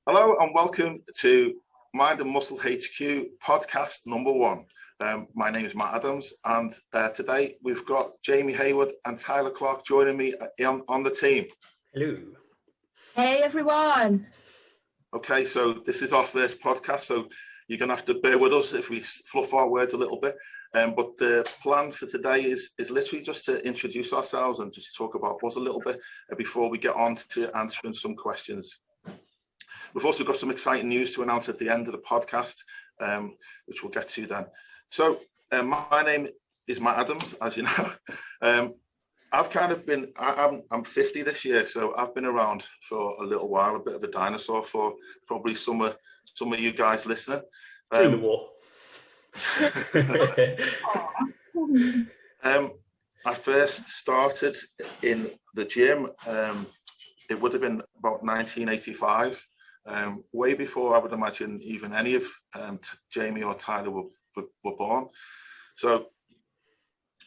Hello and welcome to Mind and Muscle HQ podcast number 1. My name is Matt Adams, and today we've got Jamie Hayward and Tyler Clark joining me on the team. Hello. Hey everyone. Okay, so this is our first podcast, so you're going to have to bear with us if we fluff our words a little bit. But the plan for today is literally just to introduce ourselves and just talk about us a little bit before we get on to answering some questions. We've also got some exciting news to announce at the end of the podcast, which we'll get to then. So my name is Matt Adams, as you know. I've kind of been, I'm 50 this year, so I've been around for a little while, a bit of a dinosaur for probably some of you guys listening. During the war. I first started in the gym. It would have been about 1985, way before I would imagine even any of Jamie or Tyler were born. So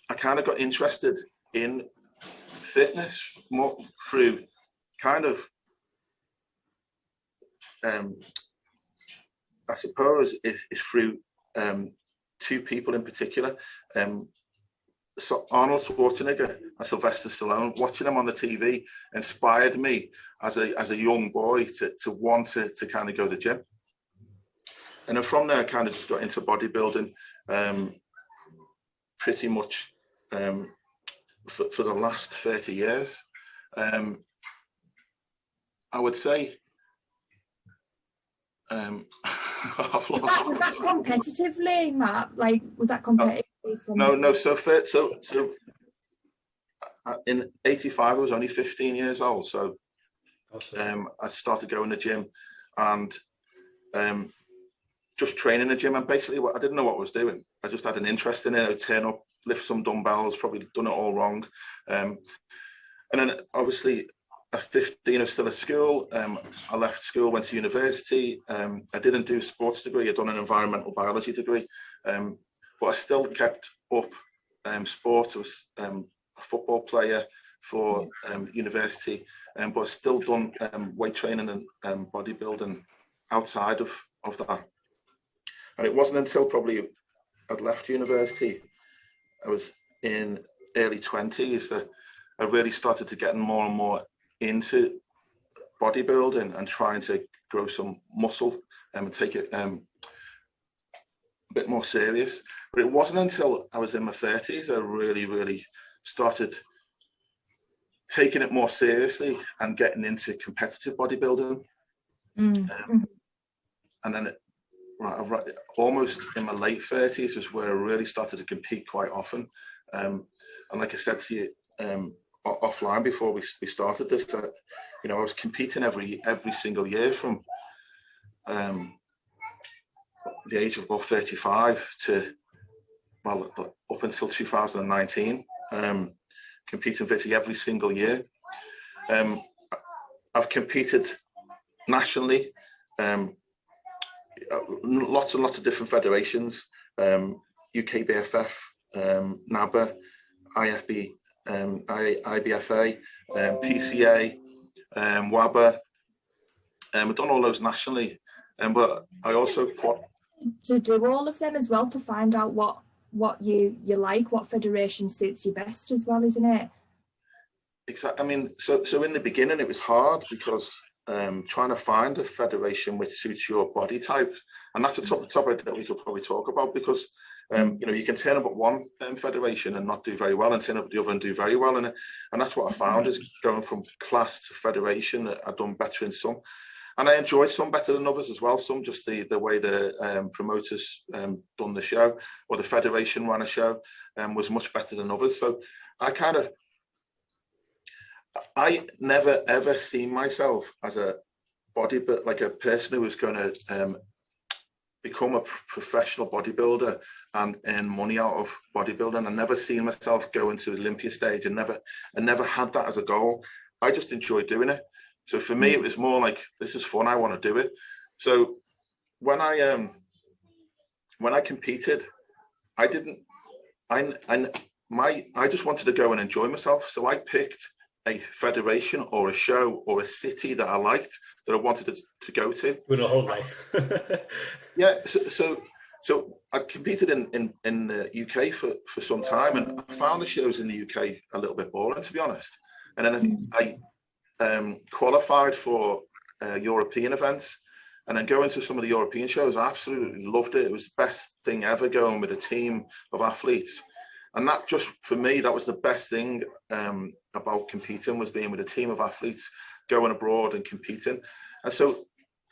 I kind of got interested in fitness more through kind of, I suppose it's through two people in particular. So Arnold Schwarzenegger and Sylvester Stallone, watching them on the TV inspired me as a young boy to want to kind of go to the gym. And then from there, I kind of just got into bodybuilding pretty much for the last 30 years. I would say was that competitively, Matt? Like, was that competitively? No. So in 85, I was only 15 years old. So awesome. I started going to the gym and just training in the gym. And basically, I didn't know what I was doing. I just had an interest in it. I'd turn up, lift some dumbbells, probably done it all wrong. And then obviously at 15, I was still at school. I left school, went to university. I didn't do a sports degree. I'd done an environmental biology degree. But I still kept up sport. I was a football player for university, but I still done weight training and bodybuilding outside of that. And it wasn't until probably I'd left university, I was in early 20s, that I really started to get more and more into bodybuilding and trying to grow some muscle and take it a bit more serious. But it wasn't until I was in my 30s I really started taking it more seriously and getting into competitive bodybuilding. And then almost in my late 30s was where I really started to compete quite often. And like I said to you offline before we started this, I was competing every single year from the age of about 35 to, well, up until 2019, competing virtually every single year. I've competed nationally, lots and lots of different federations, UKBFF, NABA, IFB, IBFA, PCA, WABA. I've done all those nationally, but I also to do all of them as well, to find out what you like, what federation suits you best as well, isn't it? Exactly. I mean, so in the beginning it was hard because trying to find a federation which suits your body type, and that's a topic that we could probably talk about, because you can turn up at one federation and not do very well, and turn up at the other and do very well, and that's what I found is going from class to federation. I've done better in some, and I enjoyed some better than others as well. Some just the way the promoters done the show, or the federation ran a show, was much better than others. So I never ever seen myself as a like a person who was going to become a professional bodybuilder and earn money out of bodybuilding. I never seen myself going to the Olympia stage, and never had that as a goal. I just enjoyed doing it. So for me, it was more like, this is fun, I want to do it. So when I competed, I just wanted to go and enjoy myself. So I picked a federation or a show or a city that I liked, that I wanted to go to. With a holiday. Yeah, so I'd competed in the UK for some time, and I found the shows in the UK a little bit boring, to be honest. And then I qualified for European events, and then going to some of the European shows, I absolutely loved it. It was the best thing ever, going with a team of athletes. And that, just for me, that was the best thing about competing, was being with a team of athletes, going abroad and competing. And so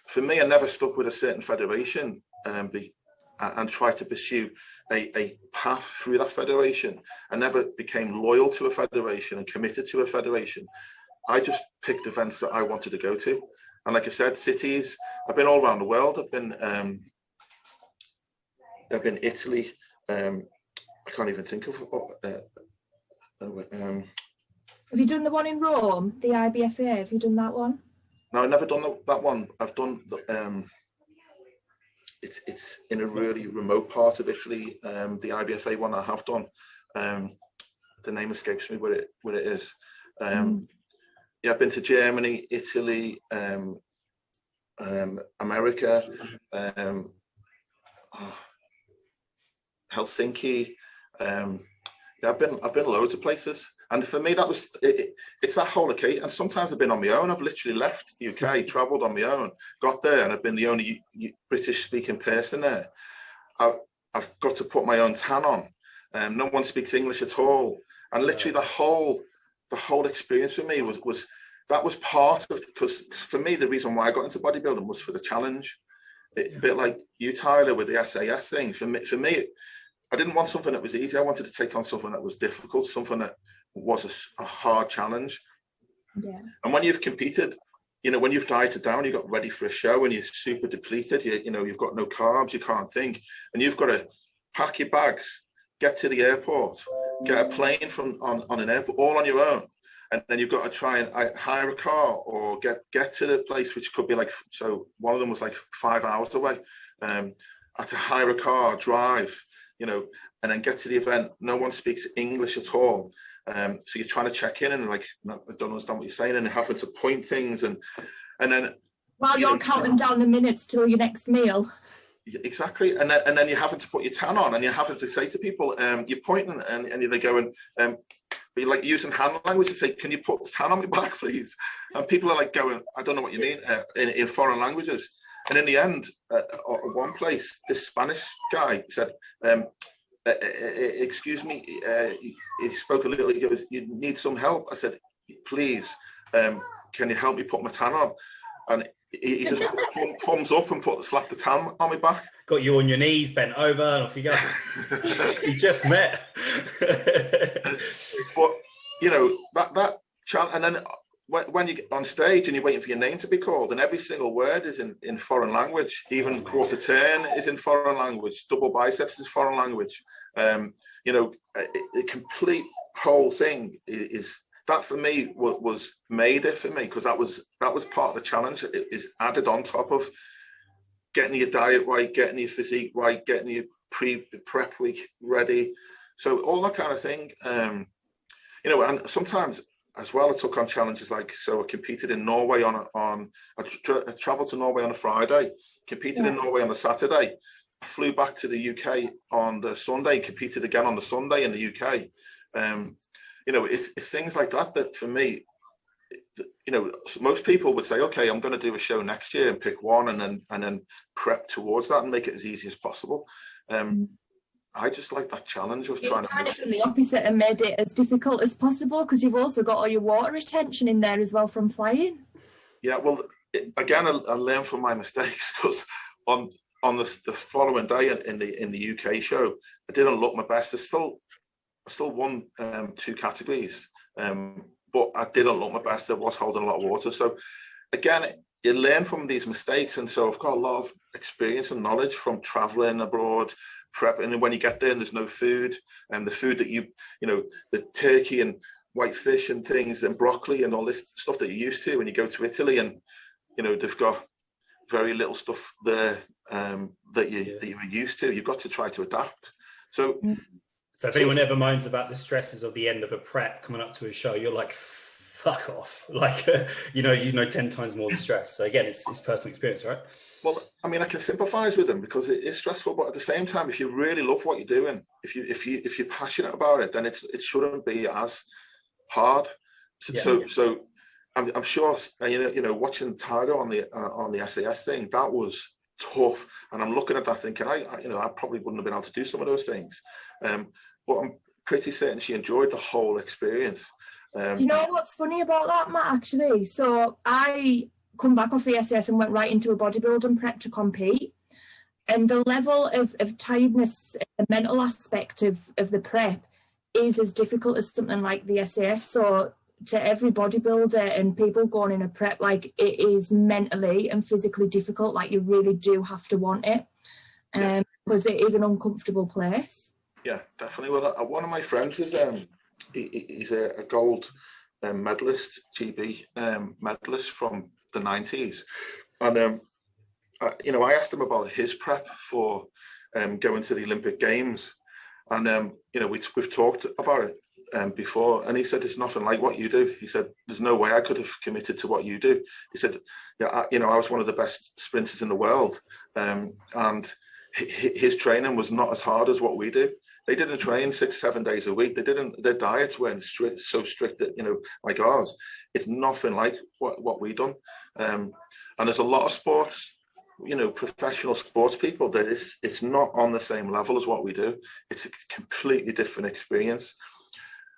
for me, I never stuck with a certain federation and tried to pursue a path through that federation. I never became loyal to a federation and committed to a federation. I just picked events that I wanted to go to. And like I said, cities, I've been all around the world. I've been Italy. I can't even think of. Have you done the one in Rome, the IBFA? Have you done that one? No, I've never done that one. I've done it's in a really remote part of Italy. The IBFA one I have done. The name escapes me where it is. Yeah, I've been to Germany, Italy, America, Helsinki. Yeah, I've been loads of places, and for me that was it's that whole occasion. And sometimes I've been on my own. I've literally left the UK, travelled on my own, got there, and I've been the only British speaking person there. I've got to put my own tan on, and no one speaks English at all. And literally the whole experience for me was that was part of, because for me the reason why I got into bodybuilding was for the challenge. A bit like you, Tyler, with the SAS thing. For me, I didn't want something that was easy. I wanted to take on something that was difficult, something that was a hard challenge. Yeah. And when you've competed, you know, when you've dieted down, you got ready for a show and you're super depleted, you know, you've got no carbs, you can't think, and you've got to pack your bags, get to the airport, get a plane on an airport, all on your own. And then you've got to try and hire a car or get to the place, which could be like, so one of them was like 5 hours away. I had to hire a car, drive, you know, and then get to the event. No one speaks English at all. So you're trying to check in and like, no, I don't understand what you're saying, and having to point things and then while you're counting down the minutes till your next meal. Exactly, and then you're having to put your tan on, and you're having to say to people, you're pointing, and they're going, be like using hand language to say, can you put the tan on my back, please? And people are like going, I don't know what you mean, in foreign languages. And in the end, at one place, this Spanish guy said, excuse me, he spoke a little, he goes, you need some help? I said, please, can you help me put my tan on? And he just thumbs up and slapped the tan on my back. Got you on your knees, bent over, and off you go. You just met. But, you know, that challenge, and then when you get on stage and you're waiting for your name to be called, and every single word is in foreign language, even quarter turn is in foreign language, double biceps is foreign language. You know, the complete whole thing is that for me was made it for me, because that was part of the challenge. It is added on top of getting your diet right, getting your physique right, getting your prep week ready. So all that kind of thing. You know, and sometimes as well, I took on challenges like, so I competed in Norway I traveled to Norway on a Friday, competed in Norway on a Saturday. I flew back to the UK on the Sunday, competed again on the Sunday in the UK. You know, it's things like that for me, you know, most people would say, okay, I'm going to do a show next year and pick one and then prep towards that and make it as easy as possible. I just like that challenge of trying to kind of done the opposite and made it as difficult as possible, because you've also got all your water retention in there as well from flying. Yeah, well, again, I learned from my mistakes, because on the following day in the UK show, I didn't look my best. I still won 2 categories, but I didn't look my best. I was holding a lot of water. So again, you learn from these mistakes, and so I've got a lot of experience and knowledge from traveling abroad, prep, and when you get there and there's no food, and the food that you know, the turkey and white fish and things and broccoli and all this stuff that you're used to when you go to Italy, and you know, they've got very little stuff there that you were used to. You've got to try to adapt. So if anyone ever moans about the stresses of the end of a prep coming up to a show, you're like fuck off. Like, 10 times more the stress. So again, it's personal experience, right? Well, I mean, I can sympathise with them because it is stressful, but at the same time, if you really love what you're doing, if you're passionate about it, then it shouldn't be as hard. So I'm sure, watching Tiger on the SAS thing, that was tough, and I'm looking at that thinking, I probably wouldn't have been able to do some of those things, but I'm pretty certain she enjoyed the whole experience. You know what's funny about that, Matt, actually? So I come back off the SAS and went right into a bodybuilding prep to compete. And the level of tiredness, the mental aspect of the prep is as difficult as something like the SAS. So to every bodybuilder and people going in a prep, like, it is mentally and physically difficult. Like, you really do have to want it, because it is an uncomfortable place. Yeah, definitely. Well, one of my friends is he's a gold medalist, GB medalist from the 90s, and I asked him about his prep for going to the Olympic Games, and we've talked about it before, and he said it's nothing like what you do. He said there's no way I could have committed to what you do. He said, I was one of the best sprinters in the world, and his training was not as hard as what we do. They didn't train 6-7 days a week. Their diets weren't so strict that, like ours. It's nothing like what we done. And there's a lot of sports, professional sports people, that it's not on the same level as what we do. It's a completely different experience.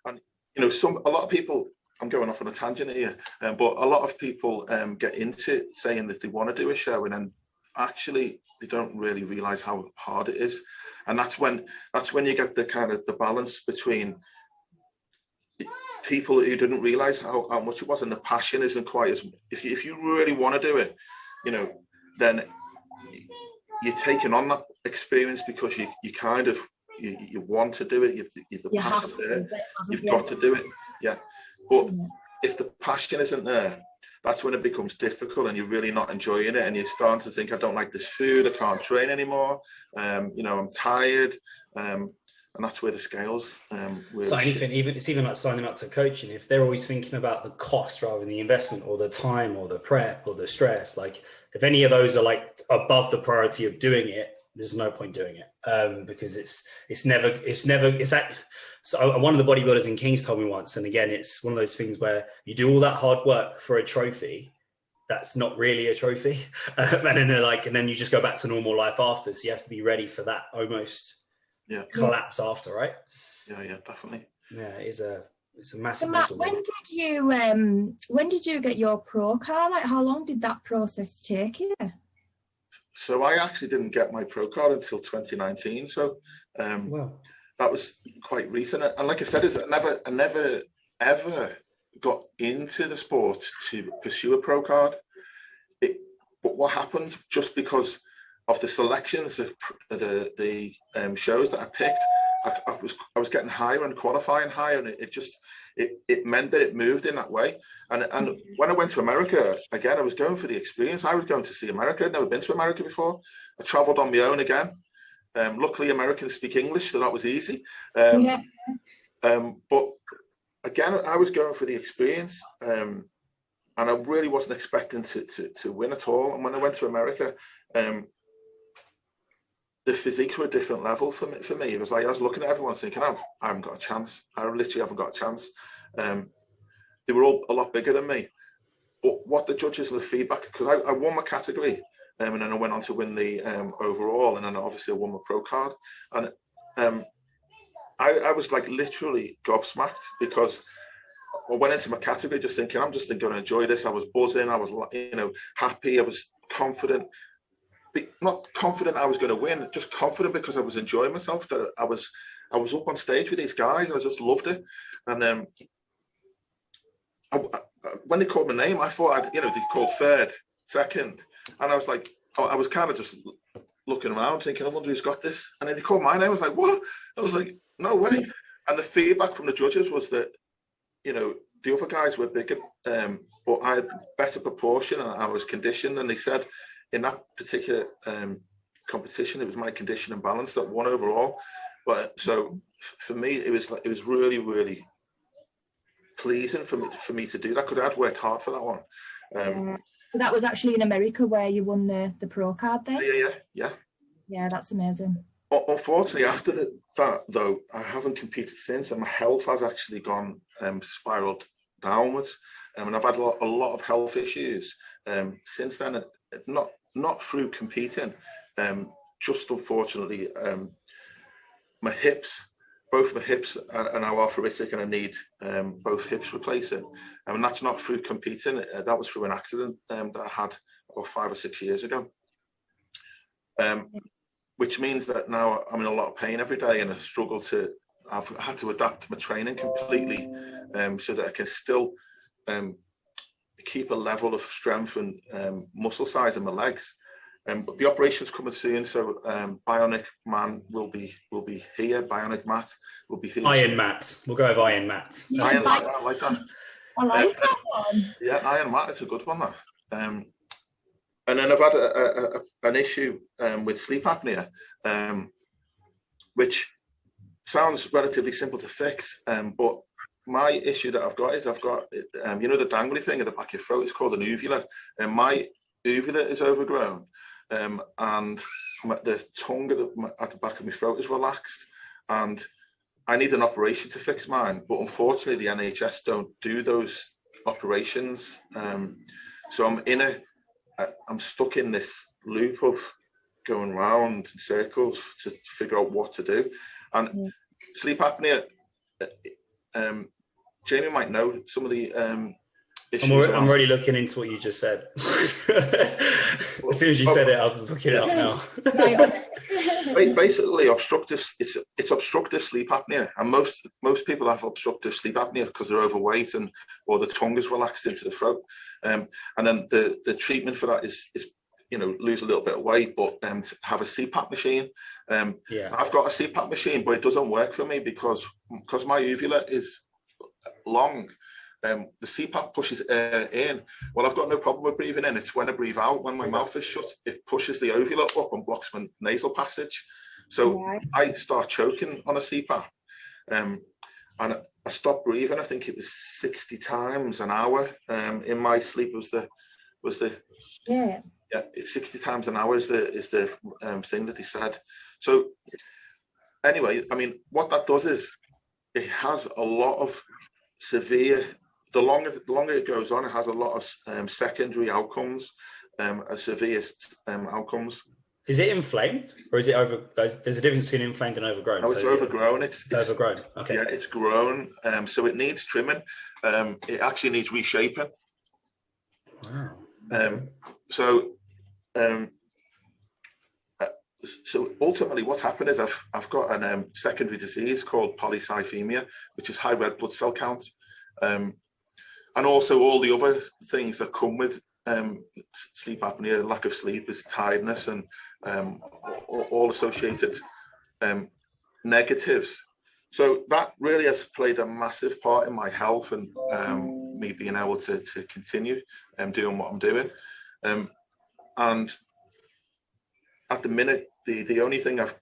And, a lot of people, I'm going off on a tangent here, but a lot of people get into saying that they want to do a show, and then actually they don't really realize how hard it is. And that's when you get the kind of the balance between people who didn't realize how much it was, and the passion isn't quite as, if you really want to do it, then you're taking on that experience because you kind of you want to do it. You've the passion there. You've got to do it. Yeah. But if the passion isn't there, that's when it becomes difficult, and you're really not enjoying it, and you're starting to think, I don't like this food, I can't train anymore, I'm tired, and that's where the scales really so it's even like signing up to coaching. If they're always thinking about the cost rather than the investment, or the time, or the prep, or the stress, like, if any of those are like above the priority of doing it, there's no point doing it, because so one of the bodybuilders in Kings told me once, and again, it's one of those things where you do all that hard work for a trophy that's not really a trophy, and then you just go back to normal life after. So you have to be ready for that almost collapse after, right? Yeah, definitely. Yeah, it's a massive. So Matt, when did you get your pro card? Like, how long did that process take you? So I actually didn't get my pro card until 2019. So that was quite recent. And like I said, I never ever got into the sport to pursue a pro card. But what happened, just because of the selections, the shows that I picked, I was getting higher and qualifying higher, and it meant that it moved in that way. And when I went to America, again, I was going for the experience. I was going to see America. I'd never been to America before. I traveled on my own again. Luckily, Americans speak English, so that was easy. But again, I was going for the experience, and I really wasn't expecting to win at all. And when I went to America, the physiques were a different level for me. It was like I was looking at everyone thinking, I haven't got a chance. I literally haven't got a chance. They were all a lot bigger than me. But what the judges and the feedback, because I won my category, and then I went on to win the overall, and then obviously I won my pro card. And I was like literally gobsmacked, because I went into my category just thinking, I'm just going to enjoy this. I was buzzing. I was, happy. I was confident. Not confident I was going to win, just confident because I was enjoying myself, that I was up on stage with these guys, and I just loved it. And when they called my name, I thought they called third, second, and I was like, I was kind of just looking around thinking, I wonder who's got this. And then they called my name. I was like, what? I was like, no way. And the feedback from the judges was that, the other guys were bigger, but I had better proportion, and I was conditioned. And they said in that particular competition, it was my condition and balance that won overall. But so for me, it was really, really pleasing for me to do that, because I'd worked hard for that one. So that was actually in America where you won the pro card then? Yeah. Yeah, that's amazing. Unfortunately, after that though, I haven't competed since, and my health has actually gone spiraled downwards, and I've had a lot of health issues since then. Not through competing, just unfortunately, my hips. Both my hips are now arthritic, and I need both hips replacing. And that's not through competing. That was through an accident that I had about 5 or 6 years ago. Which means that now I'm in a lot of pain every day, and I've had to adapt my training completely so that I can still keep a level of strength and muscle size in my legs. But the operation's coming soon, so Bionic Man will be here. Bionic Matt will be here. Iron Matt. We'll go with Iron Matt. Iron Matt, I like that. I like that one. Yeah, Iron Matt, it's a good one. That. And then I've had an issue with sleep apnea, which sounds relatively simple to fix, but my issue that I've got is the dangly thing at the back of your throat. It's called an uvula, and my uvula is overgrown. And the tongue at the back of my throat is relaxed, and I need an operation to fix mine. But unfortunately, the NHS don't do those operations. So I'm stuck in this loop of going round in circles to figure out what to do. And sleep apnea, Jamie might know some of the issues. I'm already looking into what you just said. As soon as you said it, I was looking it up now. Basically, it's obstructive sleep apnea, and most people have obstructive sleep apnea because they're overweight or the tongue is relaxed into the throat. And then the treatment for that is lose a little bit of weight, but to have a CPAP machine. I've got a CPAP machine, but it doesn't work for me because my uvula is long. The CPAP pushes air in. Well, I've got no problem with breathing in. It's when I breathe out, when my mouth is shut, it pushes the uvula up and blocks my nasal passage. So I start choking on a CPAP. And I stopped breathing. I think it was 60 times an hour. In my sleep was the it's 60 times an hour is the thing that they said. So anyway, I mean, what that does is it has a lot of severe. The longer it goes on, it has a lot of secondary outcomes, severe outcomes. Is it inflamed, or is it over? There's a difference between inflamed and overgrown. No, it's overgrown. It's overgrown. Okay. Yeah, it's grown. So it needs trimming. It actually needs reshaping. Wow. So ultimately, what's happened is I've got a secondary disease called polycythemia, which is high red blood cell count. And also all the other things that come with sleep apnea, lack of sleep, is tiredness and all associated negatives. So that really has played a massive part in my health and me being able to continue doing what I'm doing. And at the minute, the only thing I've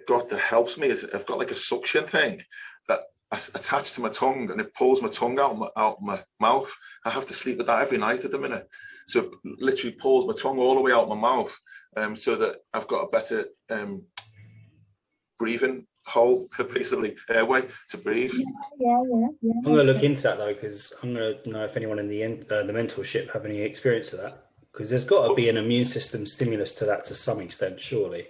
got that helps me is I've got like a suction thing that attached to my tongue, and it pulls my tongue out my mouth. I have to sleep with that every night at the minute. So it literally pulls my tongue all the way out my mouth, so that I've got a better breathing hole, basically airway to breathe. Yeah. I'm going to look into that though, because I'm going to know if anyone in the mentorship have any experience of that, because there's got to be an immune system stimulus to that to some extent, surely.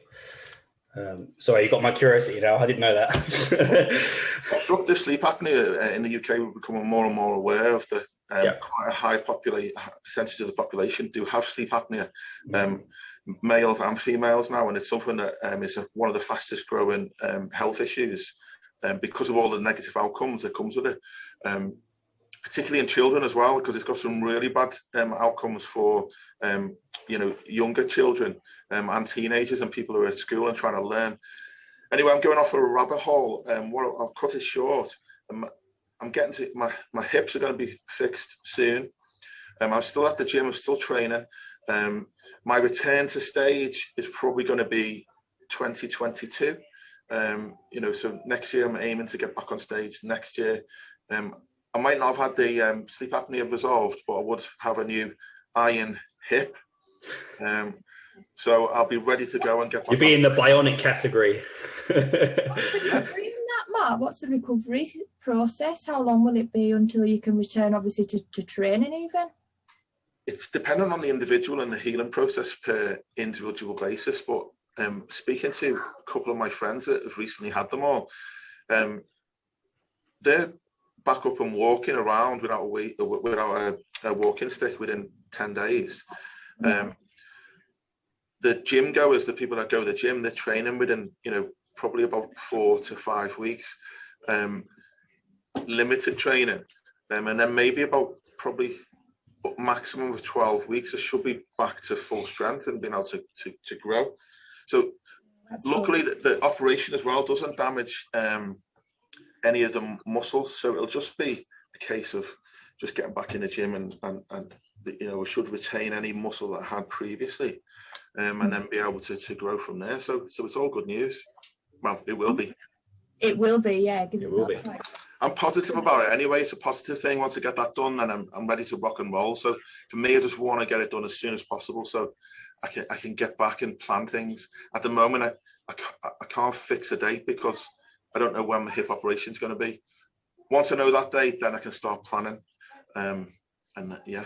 Sorry, you got my curiosity now. I didn't know that. Obstructive sleep apnea in the UK, we're becoming more and more aware of the quite a high percentage of the population do have sleep apnea, males and females now, and it's something that is one of the fastest growing health issues because of all the negative outcomes that comes with it, particularly in children as well, because it's got some really bad outcomes for younger children and teenagers and people who are at school and trying to learn. Anyway, I'm going off a rabbit hole. I'll cut it short. I'm getting to my hips are going to be fixed soon. I'm still at the gym. I'm still training. My return to stage is probably going to be 2022. So next year I'm aiming to get back on stage next year. I might not have had the sleep apnea resolved, but I would have a new iron hip. So I'll be ready to go and get back. You'll be in the bionic category. Matt, what's the recovery process? How long will it be until you can return, obviously, to training even? It's dependent on the individual and the healing process per individual basis. But speaking to a couple of my friends that have recently had them all, they're back up and walking around without a walking stick within 10 days. The gym goers, the people that go to the gym, they're training within, probably about 4 to 5 weeks, limited training, and then maybe about probably maximum of 12 weeks, I should be back to full strength and being able to grow. So luckily the operation as well doesn't damage any of the muscles, so it'll just be a case of just getting back in the gym and we should retain any muscle that I had previously, and then be able to grow from there. So it's all good news. Well, it will be. It will be, yeah. It will be. I'm positive about it anyway. It's a positive thing. Once I get that done, and I'm ready to rock and roll. So for me, I just want to get it done as soon as possible, so I can get back and plan things. At the moment, I can't fix a date because I don't know when my hip operation is going to be. Once I know that date, then I can start planning. Yeah.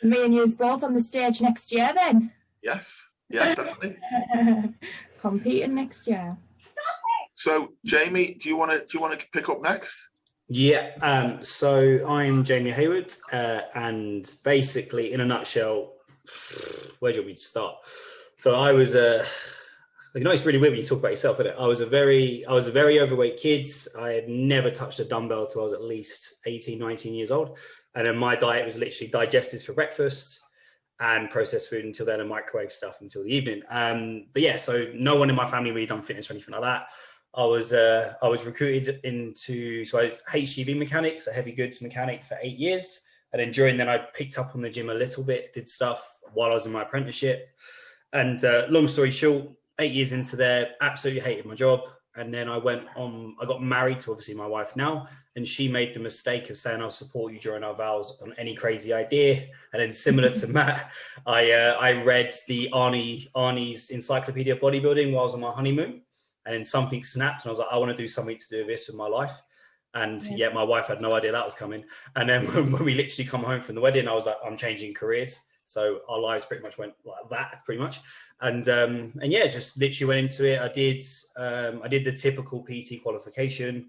Me and you both on the stage next year, then. Yes. Yeah, definitely. Competing next year. So, Jamie, do you want to pick up next? Yeah. So I'm Jamie Hayward, and basically, in a nutshell, where do you want me to start? So I was it's really weird when you talk about yourself, isn't it? I was a very overweight kid. I had never touched a dumbbell till I was at least 18, 19 years old. And then my diet was literally digestives for breakfast and processed food until then, and microwave stuff until the evening. But yeah, so no one in my family really done fitness or anything like that. I was recruited so I was HGV mechanics, a heavy goods mechanic, for 8 years. And then during then I picked up on the gym a little bit, did stuff while I was in my apprenticeship. And long story short, 8 years into there, absolutely hated my job. And then I got married to obviously my wife now, and she made the mistake of saying, I'll support you during our vows on any crazy idea. And then similar to Matt, I read the Arnie's Encyclopedia of Bodybuilding while I was on my honeymoon, and then something snapped and I was like, I want to do something to do with this with my life. And yeah, my wife had no idea that was coming. And then when we literally come home from the wedding, I was like, I'm changing careers. So our lives pretty much went like that, pretty much. And yeah, just literally went into it. I did the typical PT qualification.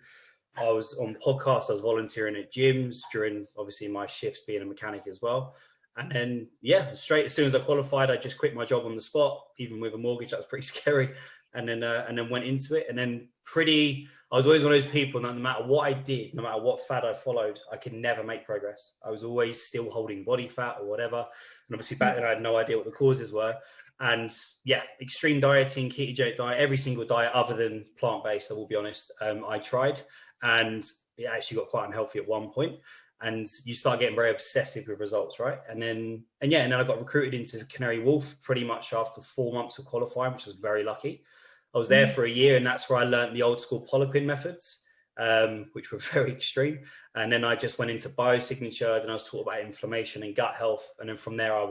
I was on podcasts. I was volunteering at gyms during obviously my shifts being a mechanic as well. And then yeah, straight as soon as I qualified, I just quit my job on the spot, even with a mortgage. That was pretty scary. And then went into it. And then I was always one of those people that no matter what I did, no matter what fad I followed, I could never make progress. I was always still holding body fat or whatever. And obviously back then I had no idea what the causes were. And yeah, extreme dieting, ketogenic diet, every single diet other than plant-based, I will be honest, I tried. And it actually got quite unhealthy at one point. And you start getting very obsessive with results, right? And then I got recruited into Canary Wharf pretty much after 4 months of qualifying, which was very lucky. I was there for a year, and that's where I learned the old school Poliquin methods, which were very extreme. And then I just went into biosignature, and I was taught about inflammation and gut health. And then from there, I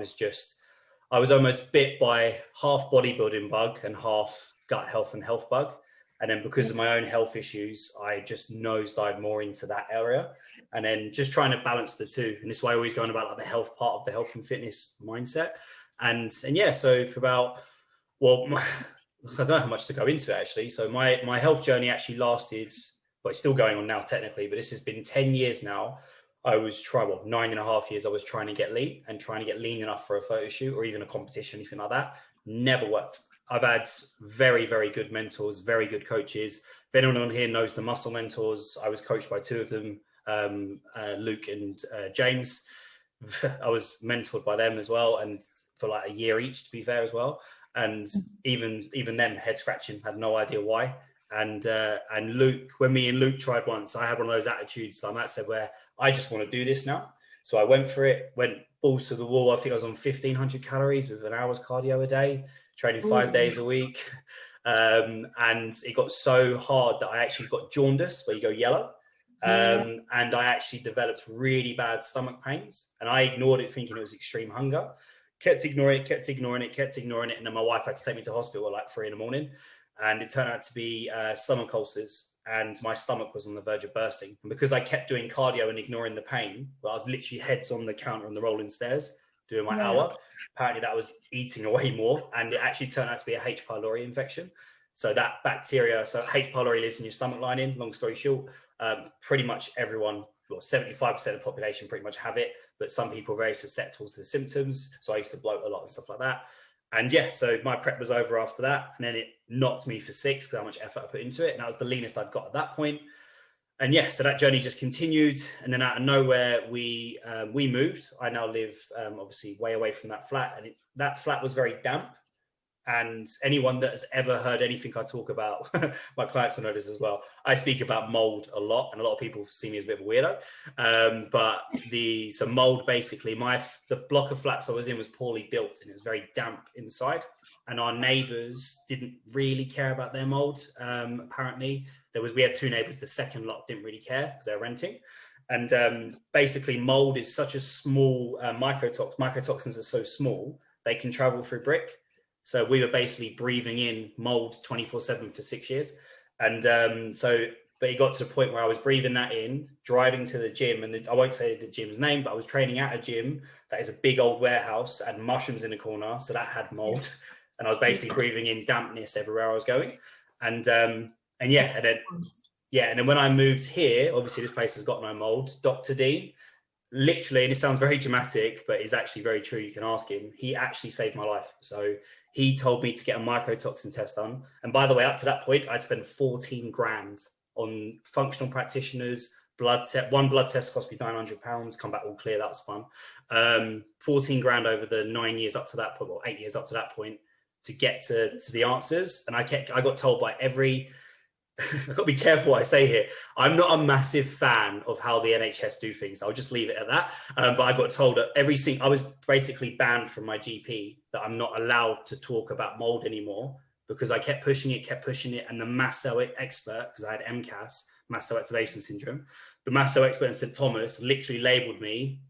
was almost bit by half bodybuilding bug and half gut health and health bug. And then because of my own health issues, I just nosedived more into that area. And then just trying to balance the two. And this is why I always go on about like the health part of the health and fitness mindset. And yeah, so for about, I don't know how much to go into it actually. So my health journey actually lasted, but it's still going on now technically, but this has been 10 years now. I was 9.5 years. I was trying to get lean enough for a photo shoot or even a competition, anything like that. Never worked. I've had very, very good mentors, very good coaches. If anyone on here knows the Muscle Mentors, I was coached by two of them, Luke and James. I was mentored by them as well, and for like a year each, to be fair as well. And even them head scratching, had no idea why. And Luke, when me and Luke tried once, I had one of those attitudes like Matt said, where I just want to do this now. So I went for it, went balls to the wall. I think I was on 1,500 calories with an hour's cardio a day, training 5 days a week. And it got so hard that I actually got jaundice, where you go yellow. And I actually developed really bad stomach pains, and I ignored it thinking it was extreme hunger. Kept ignoring it. And then my wife had to take me to hospital at like 3 a.m. And it turned out to be stomach ulcers. And my stomach was on the verge of bursting. And because I kept doing cardio and ignoring the pain, well, I was literally heads on the counter on the rolling stairs doing my hour. Apparently that was eating away more. And it actually turned out to be a H. pylori infection. So that bacteria, so H. pylori lives in your stomach lining, long story short. Pretty much everyone, well, 75% of the population pretty much have it, but some people are very susceptible to the symptoms. So I used to bloat a lot and stuff like that. And yeah, so my prep was over after that. And then it knocked me for 6 because how much effort I put into it. And that was the leanest I'd got at that point. And yeah, so that journey just continued. And then out of nowhere, we moved. I now live obviously way away from that flat. And that flat was very damp. And anyone that has ever heard anything I talk about, my clients will know this as well. I speak about mold a lot, and a lot of people see me as a bit of a weirdo. So mold, basically, the block of flats I was in was poorly built, and it was very damp inside. And our neighbours didn't really care about their mold. Apparently, we had 2 neighbours. The second lot didn't really care because they're renting. And basically, mold is such a small microtoxins are so small they can travel through brick. So we were basically breathing in mold 24/7 for 6 years. And but it got to the point where I was breathing that in, driving to the gym, and I won't say the gym's name, but I was training at a gym that is a big old warehouse and mushrooms in the corner. So that had mold. And I was basically breathing in dampness everywhere I was going. And then when I moved here, obviously this place has got no mold. Dr. Dean, literally, and it sounds very dramatic, but it's actually very true. You can ask him. He actually saved my life. So he told me to get a mycotoxin test done. And by the way, up to that point, I'd spent 14 grand on functional practitioners, one blood test cost me £900, come back all clear. That was fun. 14 grand over the 9 years up to that point, or 8 years up to that point, to get to the answers. And I got told by I've got to be careful what I say here. I'm not a massive fan of how the NHS do things. I'll just leave it at that. But I got told that I was basically banned from my GP that I'm not allowed to talk about mold anymore because I kept pushing it. And the mast cell expert, because I had MCAS, mast cell activation syndrome, the mast cell expert in St. Thomas literally labeled me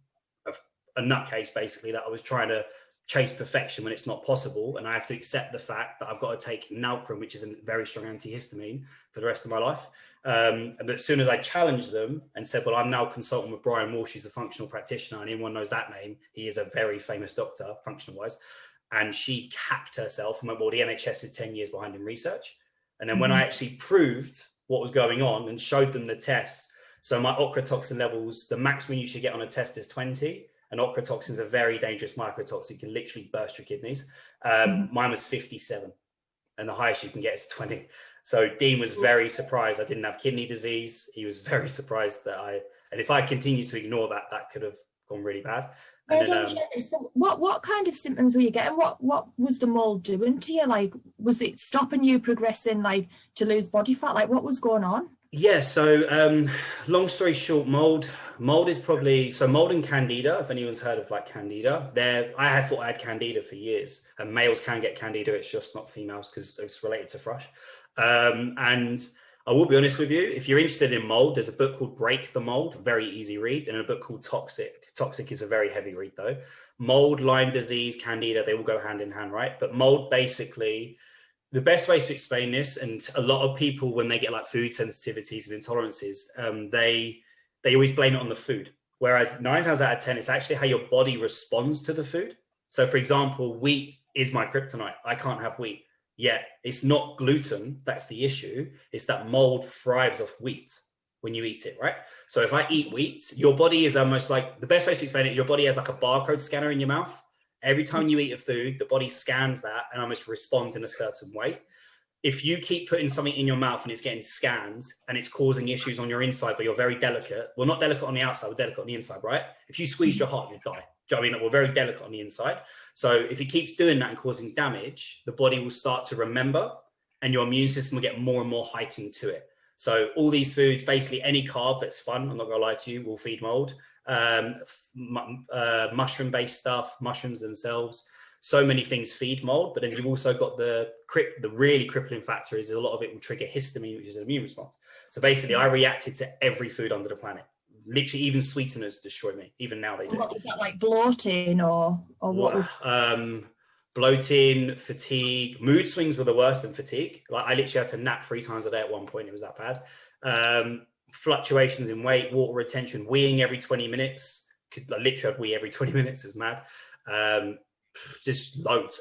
a nutcase, basically, that I was trying to chase perfection when it's not possible, and I have to accept the fact that I've got to take Nalcrum, which is a very strong antihistamine, for the rest of my life. But as soon as I challenged them and said, well, I'm now consulting with Brian Walsh, who's a functional practitioner, and anyone knows that name, he is a very famous doctor, functional wise, and she capped herself and went, well, the NHS is 10 years behind in research. And then when I actually proved what was going on and showed them the tests, so my ochratoxin levels, the maximum you should get on a test is 20. And ochratoxin is a very dangerous mycotoxin. It can literally burst your kidneys. Mine was 57, and the highest you can get is 20. So Dean was very surprised I didn't have kidney disease. He was very surprised and if I continued to ignore that, that could have gone really bad. And so what kind of symptoms were you getting? What was the mold doing to you? Like, was it stopping you progressing, like, to lose body fat? Like, what was going on? Yeah, so long story short, mold is probably, so mold and candida, if anyone's heard of like candida, I thought I had candida for years, and males can get candida, it's just not females because it's related to thrush. And I will be honest with you, if you're interested in mold, there's a book called Break the Mold, very easy read, and a book called Toxic. Toxic is a very heavy read though. Mold, Lyme disease, candida, they all go hand in hand, right? But mold, basically, the best way to explain this, and a lot of people, when they get like food sensitivities and intolerances, they always blame it on the food. Whereas 9 times out of 10, it's actually how your body responds to the food. So for example, wheat is my kryptonite. I can't have wheat. Yet it's not gluten that's the issue. It's that mold thrives off wheat when you eat it, right? So if I eat wheat, your body is almost like, the best way to explain it is your body has like a barcode scanner in your mouth. Every time you eat a food, the body scans that and almost responds in a certain way. If you keep putting something in your mouth and it's getting scanned and it's causing issues on your inside, but you're very delicate, well, not delicate on the outside, we're delicate on the inside, right? If you squeeze your heart, you'll die. Do you know what I mean? We're very delicate on the inside. So if it keeps doing that and causing damage, the body will start to remember and your immune system will get more and more heightened to it. So all these foods, basically any carb that's fun, I'm not gonna lie to you, will feed mold. Mushroom-based stuff, mushrooms themselves. so many things feed mold, but then you've also got the really crippling factor is a lot of it will trigger histamine, which is an immune response. So basically, I reacted to every food under the planet. Literally, even sweeteners destroy me. Even now they do. What was that, like bloating or what was? Bloating, fatigue, mood swings were the worst than fatigue. Like I literally had to nap 3 times a day at one point. It was that bad. Fluctuations in weight, water retention, weeing every 20 minutes. I literally had wee every 20 minutes. It was mad. Just loads.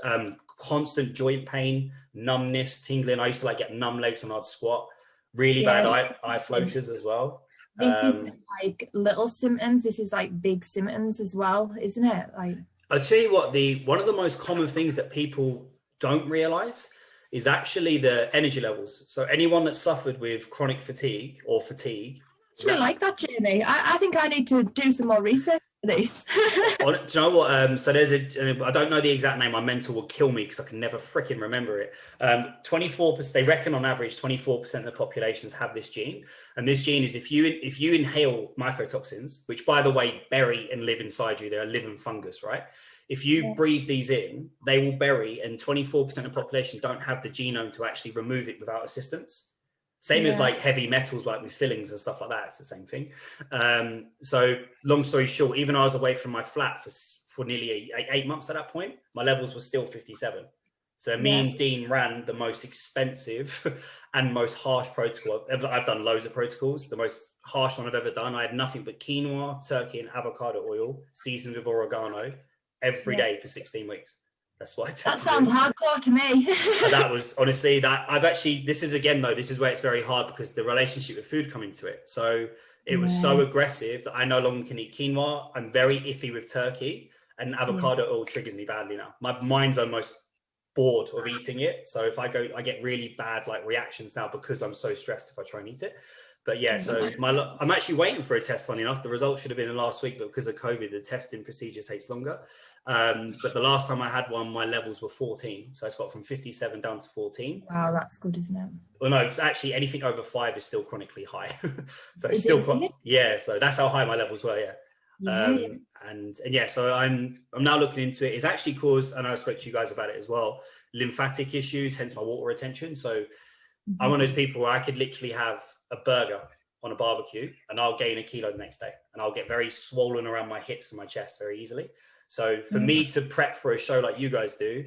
Constant joint pain, numbness, tingling. I used to like get numb legs when I'd squat. Really bad eye floaters as well. This is like little symptoms. This is like big symptoms as well, isn't it? Like, I'll tell you what, one of the most common things that people don't realize is actually the energy levels. So anyone that suffered with chronic fatigue or fatigue. I like that, Jamie. I think I need to do some more research for this. Do you know what? So there's I don't know the exact name. My mentor will kill me because I can never freaking remember it. 24%, they reckon on average, 24% of the populations have this gene. And this gene is if you inhale mycotoxins, which by the way, bury and live inside you, they're a living fungus, right? If you breathe these in, they will bury, and 24% of the population don't have the genome to actually remove it without assistance. Same as like heavy metals, like with fillings and stuff like that. It's the same thing. So long story short, even I was away from my flat for nearly 8 months at that point, my levels were still 57. So me and Dean ran the most expensive and most harsh protocol. I've done loads of protocols. The most harsh one I've ever done, I had nothing but quinoa, turkey and avocado oil, seasoned with oregano every day for 16 weeks. That's what I did. That sounds hardcore to me. That was honestly this is where it's very hard because the relationship with food come into it. So it was so aggressive that I no longer can eat quinoa. I'm very iffy with turkey, and avocado oil triggers me badly now. My mind's almost bored of eating it. So if I get really bad like reactions now because I'm so stressed if I try and eat it. But yeah, so I'm actually waiting for a test, funny enough. The result should have been in last week, but because of COVID, the testing procedure takes longer. But the last time I had one, my levels were 14. So it's got from 57 down to 14. Wow, that's good, isn't it? Well, no, actually anything over 5 is still chronically high. So it's still quite, so that's how high my levels were, And so I'm now looking into it. It's actually caused, and I spoke to you guys about it as well, lymphatic issues, hence my water retention. So I'm one of those people where I could literally have a burger on a barbecue and I'll gain 1 kilo the next day, and I'll get very swollen around my hips and my chest very easily. So for me to prep for a show like you guys do,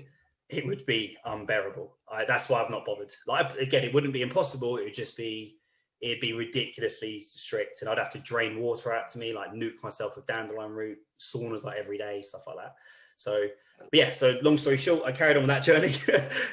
it would be unbearable. That's why I've not bothered. Like, again, it wouldn't be impossible. It'd be ridiculously strict, and I'd have to drain water out to me, like nuke myself with dandelion root, saunas like every day, stuff like that. So long story short, I carried on with that journey.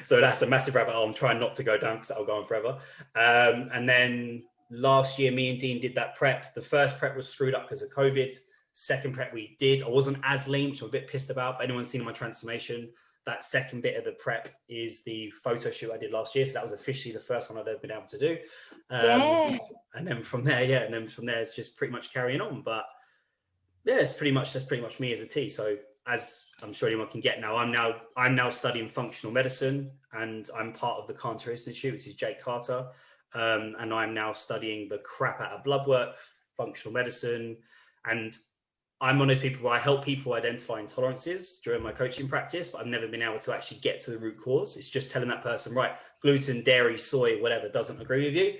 So that's a massive rabbit hole I'm trying not to go down because that'll go on forever. And then last year, me and Dean did that prep. The first prep was screwed up because of COVID. Second prep we did. I wasn't as lean, which I'm a bit pissed about. But anyone seen my transformation, that second bit of the prep is the photo shoot I did last year. So that was officially the first one I'd ever been able to do. And then from there, it's just pretty much carrying on. But yeah, that's pretty much me as a T. So as I'm sure anyone can get now, I'm now studying functional medicine, and I'm part of the Cantor Institute, which is Jake Carter. And I'm now studying the crap out of blood work, functional medicine. And I'm one of those people where I help people identify intolerances during my coaching practice, but I've never been able to actually get to the root cause. It's just telling that person, right, gluten, dairy, soy, whatever doesn't agree with you,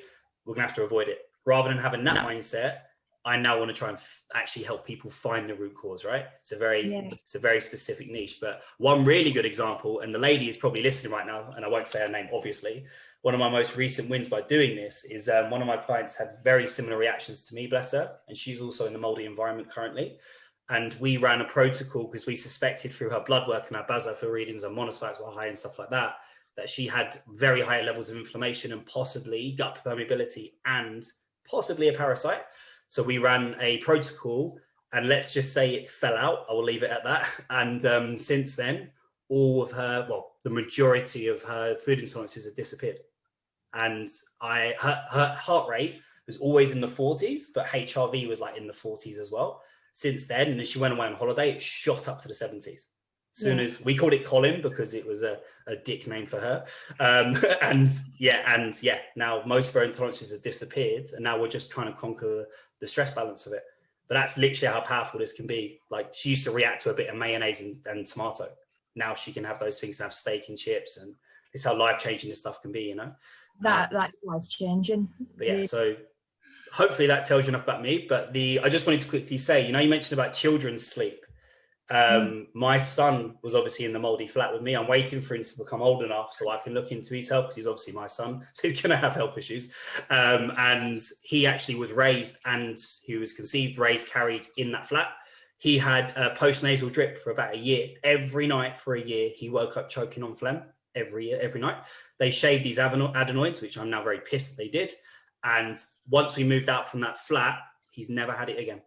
we're gonna have to avoid it. Rather than having that mindset, I now want to try and actually help people find the root cause, right? It's a very specific niche. But one really good example, and the lady is probably listening right now, and I won't say her name, obviously. One of my most recent wins by doing this is one of my clients had very similar reactions to me, bless her. And she's also in the moldy environment currently. And we ran a protocol because we suspected through her blood work and our basophil readings and monocytes were high and stuff like that, that she had very high levels of inflammation and possibly gut permeability and possibly a parasite. So we ran a protocol, and let's just say it fell out. I will leave it at that. And since then, the majority of her food intolerances have disappeared. And her heart rate was always in the 40s, but HRV was like in the 40s as well. Since then, and as she went away on holiday, it shot up to the 70s. Soon as we called it Colin because it was a dick name for her. Now most of her intolerances have disappeared, and now we're just trying to conquer the stress balance of it. But that's literally how powerful this can be. Like, she used to react to a bit of mayonnaise and tomato. now she can have those things and have steak and chips, and it's how life-changing this stuff can be, you know. That's life-changing. But yeah, so hopefully that tells you enough about me. But I just wanted to quickly say, you know, you mentioned about children's sleep. My son was obviously in the moldy flat with me. I'm waiting for him to become old enough so I can look into his health, because he's obviously my son, so he's going to have health issues. And he actually was raised, and he was conceived, raised, carried in that flat. He had a post-nasal drip for about a year. Every night for a year, he woke up choking on phlegm every night. They shaved his adenoids, which I'm now very pissed that they did. And once we moved out from that flat, he's never had it again.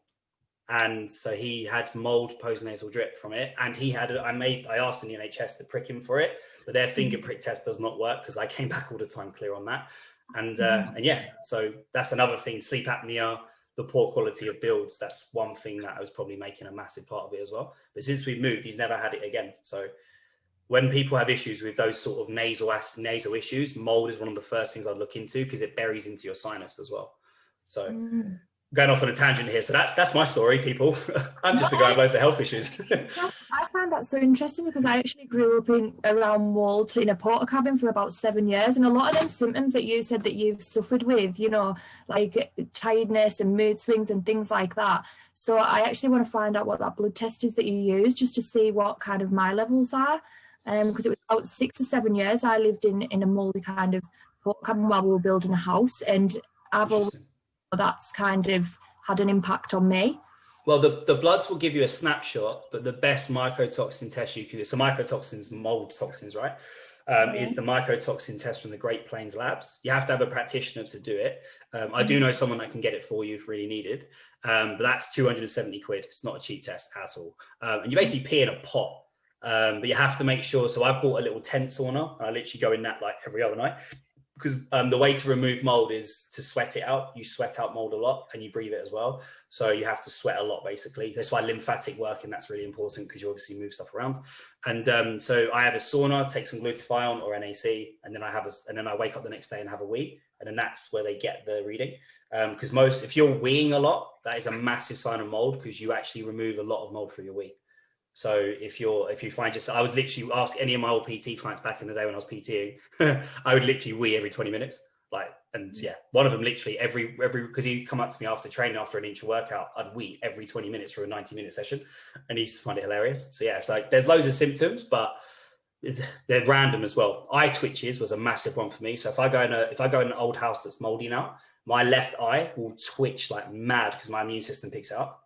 And so he had mold post-nasal drip from it. And he had, I asked in the NHS to prick him for it, but their finger prick test does not work, because I came back all the time clear on that. And yeah, so that's another thing, sleep apnea, the poor quality of builds. That's one thing that I was probably making a massive part of it as well. But since we've moved, he's never had it again. So when people have issues with those sort of nasal issues, mold is one of the first things I'd look into, because it buries into your sinus as well. So going off on a tangent here. So that's my story, people. I'm just a guy with loads of health issues. I find that so interesting, because I actually grew up around mold in a porta cabin for about 7 years. And a lot of them symptoms that you said that you've suffered with, you know, like tiredness and mood swings and things like that. So I actually want to find out what that blood test is that you use, just to see what kind of my levels are. Because it was about 6 or 7 years I lived in a moldy kind of porta cabin while we were building a house. And that's kind of had an impact on me. Well, the bloods will give you a snapshot, but the best mycotoxin test you can do, so mycotoxins, mold toxins, right, is the mycotoxin test from the Great Plains Labs. You have to have a practitioner to do it. I do know someone that can get it for you if really needed, but that's 270 quid. It's not a cheap test at all. And you basically pee in a pot, but you have to make sure. So I bought a little tent sauna. I literally go in that like every other night. Because the way to remove mold is to sweat it out. You sweat out mold a lot, and you breathe it as well. So you have to sweat a lot, basically. That's why lymphatic working, that's really important, because you obviously move stuff around. And so I have a sauna, take some glutathione or NAC, and then I wake up the next day and have a wee, and then that's where they get the reading. Because if you're weeing a lot, that is a massive sign of mold, because you actually remove a lot of mold through your wee. So if you find yourself, I was literally ask any of my old PT clients back in the day when I was PTing, I would literally wee every 20 minutes. One of them literally every, because he'd come up to me after training, after an inch workout, I'd wee every 20 minutes for a 90-minute session. And he used to find it hilarious. So yeah, it's like, there's loads of symptoms, but they're random as well. Eye twitches was a massive one for me. So if I go in an old house that's moldy now, my left eye will twitch like mad, because my immune system picks it up.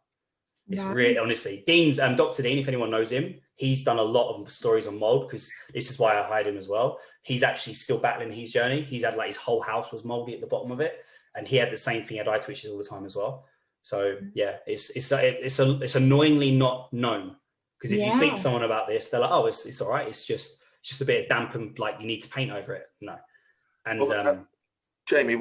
It's really, honestly, Dr. Dean, if anyone knows him, he's done a lot of stories on mold, because this is why I hired him as well. He's actually still battling his journey. He's had, like, his whole house was moldy at the bottom of it, and he had the same thing, had eye twitches all the time as well. So yeah, it's annoyingly not known, because if you speak to someone about this, they're like, oh, it's all right. It's just a bit of damp and like you need to paint over it. No. And Jamie,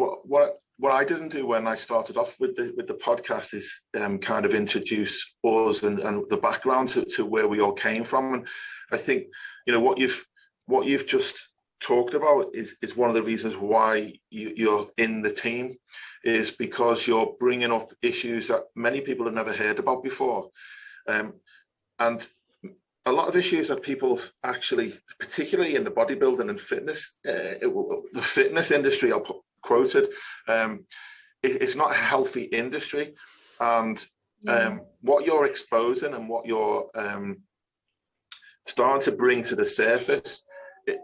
what I didn't do when I started off with the podcast is kind of introduce us and the background to where we all came from. And I think, you know, what you've just talked about is one of the reasons why you're in the team, is because you're bringing up issues that many people have never heard about before. And a lot of issues that people actually, particularly in the bodybuilding and fitness, the fitness industry, I'll put quoted, it's not a healthy industry. And what you're exposing and what you're starting to bring to the surface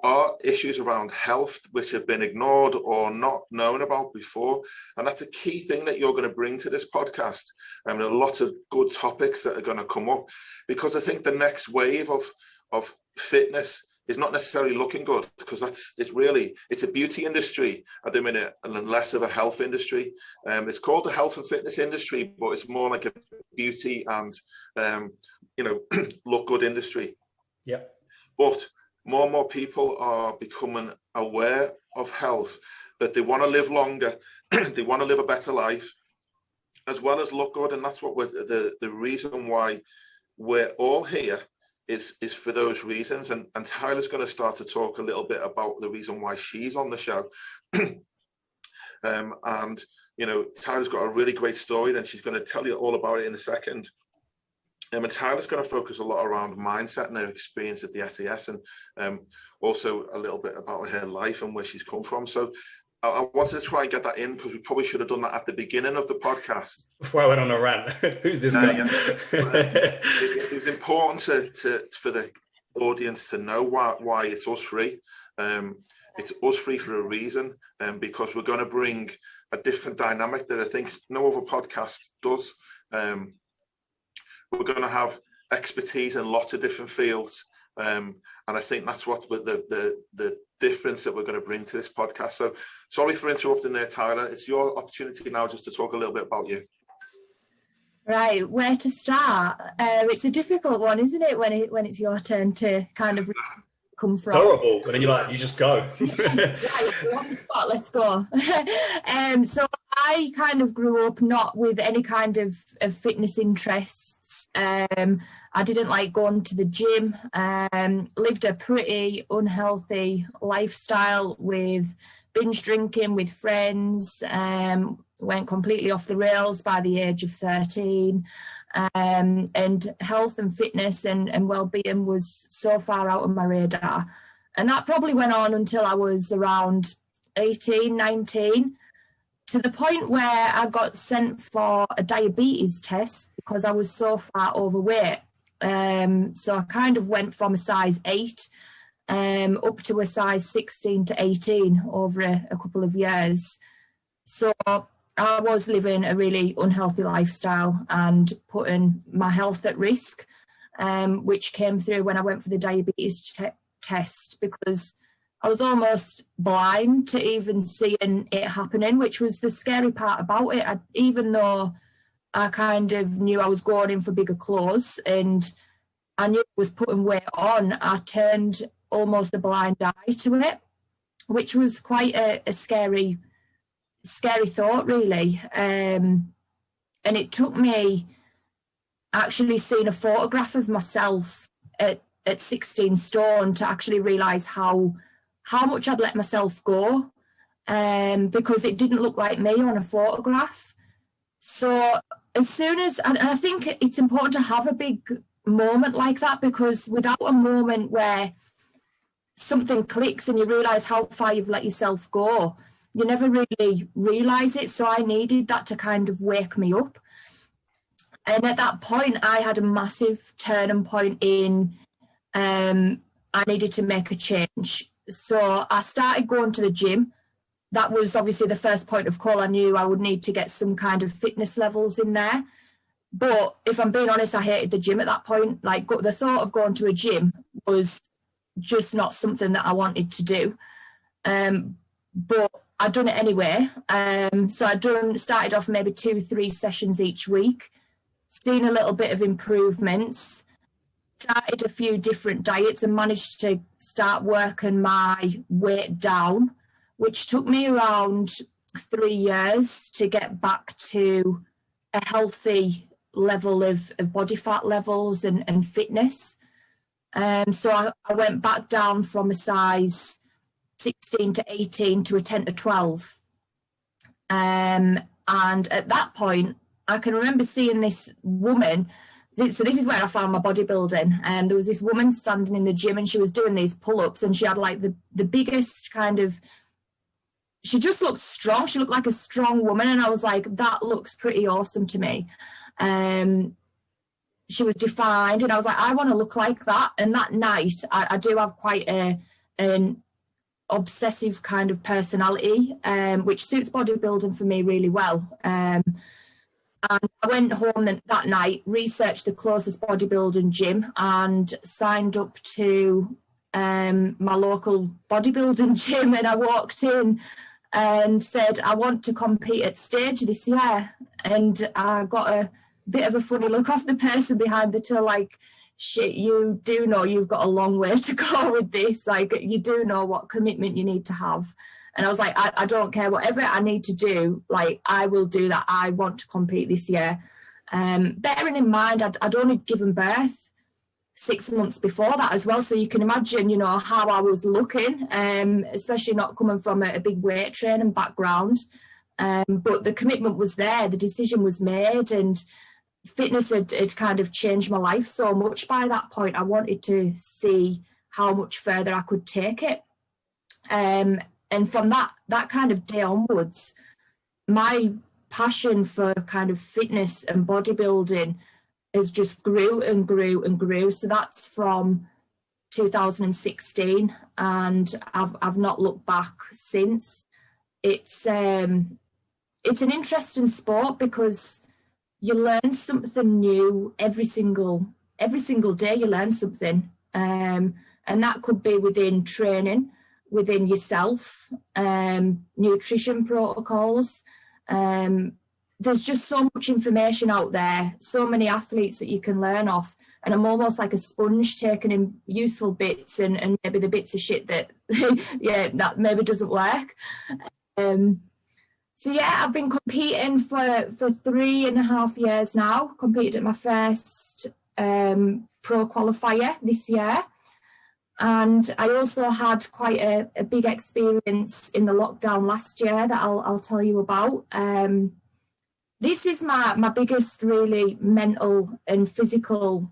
are issues around health which have been ignored or not known about before. And that's a key thing that you're going to bring to this podcast. And a lot of good topics that are going to come up, because I think the next wave of fitness is not necessarily looking good, because it's a beauty industry at the minute and less of a health industry. It's called the health and fitness industry, but it's more like a beauty and look good industry. Yeah. But more and more people are becoming aware of health, that they want to live longer, they want to live a better life, as well as look good. And that's what the reason why we're all here is for those reasons. And Tyler's going to start to talk a little bit about the reason why she's on the show. And, you know, Tyler's got a really great story, and she's going to tell you all about it in a second. And Tyler's going to focus a lot around mindset and her experience at the SES, and also a little bit about her life and where she's come from. So I wanted to try and get that in, because we probably should have done that at the beginning of the podcast. Before I went on a rant, who's this guy? Yeah. It was important for the audience to know why it's us three. It's us three for a reason, because we're going to bring a different dynamic that I think no other podcast does. We're going to have expertise in lots of different fields, and I think that's what the difference that we're going to bring to this podcast. So sorry for interrupting there, Tyler. It's your opportunity now just to talk a little bit about you. Right, where to start? It's a difficult one, isn't it, when it's your turn to kind of come from? It's horrible, and then you just go. Right, we're on the spot, let's go. So I kind of grew up not with any kind of fitness interests. I didn't like going to the gym, lived a pretty unhealthy lifestyle with binge drinking with friends, went completely off the rails by the age of 13. And health and fitness and well-being was so far out of my radar. And that probably went on until I was around 18, 19, to the point where I got sent for a diabetes test because I was so far overweight. So I kind of went from a size 8 up to a size 16 to 18 over a couple of years. So I was living a really unhealthy lifestyle and putting my health at risk, which came through when I went for the diabetes test, because I was almost blind to even seeing it happening, which was the scary part about it. Even though I kind of knew I was going in for bigger clothes and I knew I was putting weight on, I turned almost a blind eye to it, which was quite a scary thought, really. And it took me actually seeing a photograph of myself at 16 stone to actually realise how much I'd let myself go, because it didn't look like me on a photograph. So as soon as, and I think it's important to have a big moment like that, because without a moment where something clicks and you realise how far you've let yourself go, you never really realise it. So I needed that to kind of wake me up. And at that point, I had a massive turning point in, I needed to make a change. So I started going to the gym. That was obviously the first point of call. I knew I would need to get some kind of fitness levels in there. But if I'm being honest, I hated the gym at that point. Like, the thought of going to a gym was just not something that I wanted to do. But I'd done it anyway. So started off maybe 2-3 sessions each week, seen a little bit of improvements, started a few different diets and managed to start working my weight down, which took me around 3 years to get back to a healthy level of body fat levels and fitness. So I went back down from a size 16 to 18 to a 10 to 12. And at that point, I can remember seeing this woman. So this is where I found my bodybuilding. And there was this woman standing in the gym and she was doing these pull-ups and she had like the biggest kind of, she just looked strong. She looked like a strong woman. And I was like, that looks pretty awesome to me. She was defined and I was like, I want to look like that. And that night, I do have quite an obsessive kind of personality, which suits bodybuilding for me really well. And I went home that night, researched the closest bodybuilding gym and signed up to my local bodybuilding gym. And I walked in and said, I want to compete at stage this year. And I got a bit of a funny look off the person behind the till, like, shit, you do know you've got a long way to go with this. Like, you do know what commitment you need to have. And I was like, I don't care, whatever I need to do, like, I will do that. I want to compete this year. Bearing in mind, I'd only given birth 6 months before that as well. So you can imagine, you know, how I was looking, especially not coming from a big weight training background. But the commitment was there, the decision was made. And fitness had kind of changed my life so much by that point. I wanted to see how much further I could take it. And from that kind of day onwards, my passion for kind of fitness and bodybuilding has just grew and grew and grew. So that's from 2016, and I've not looked back since. It's an interesting sport because you learn something new every single day. You learn something, and that could be within training, within yourself, nutrition protocols. There's just so much information out there, so many athletes that you can learn off, and I'm almost like a sponge taking in useful bits and maybe the bits of shit that that maybe doesn't work. So yeah, I've been competing for 3.5 years now. Competed at my first pro qualifier this year. And I also had quite a big experience in the lockdown last year that I'll tell you about. This is my biggest really mental and physical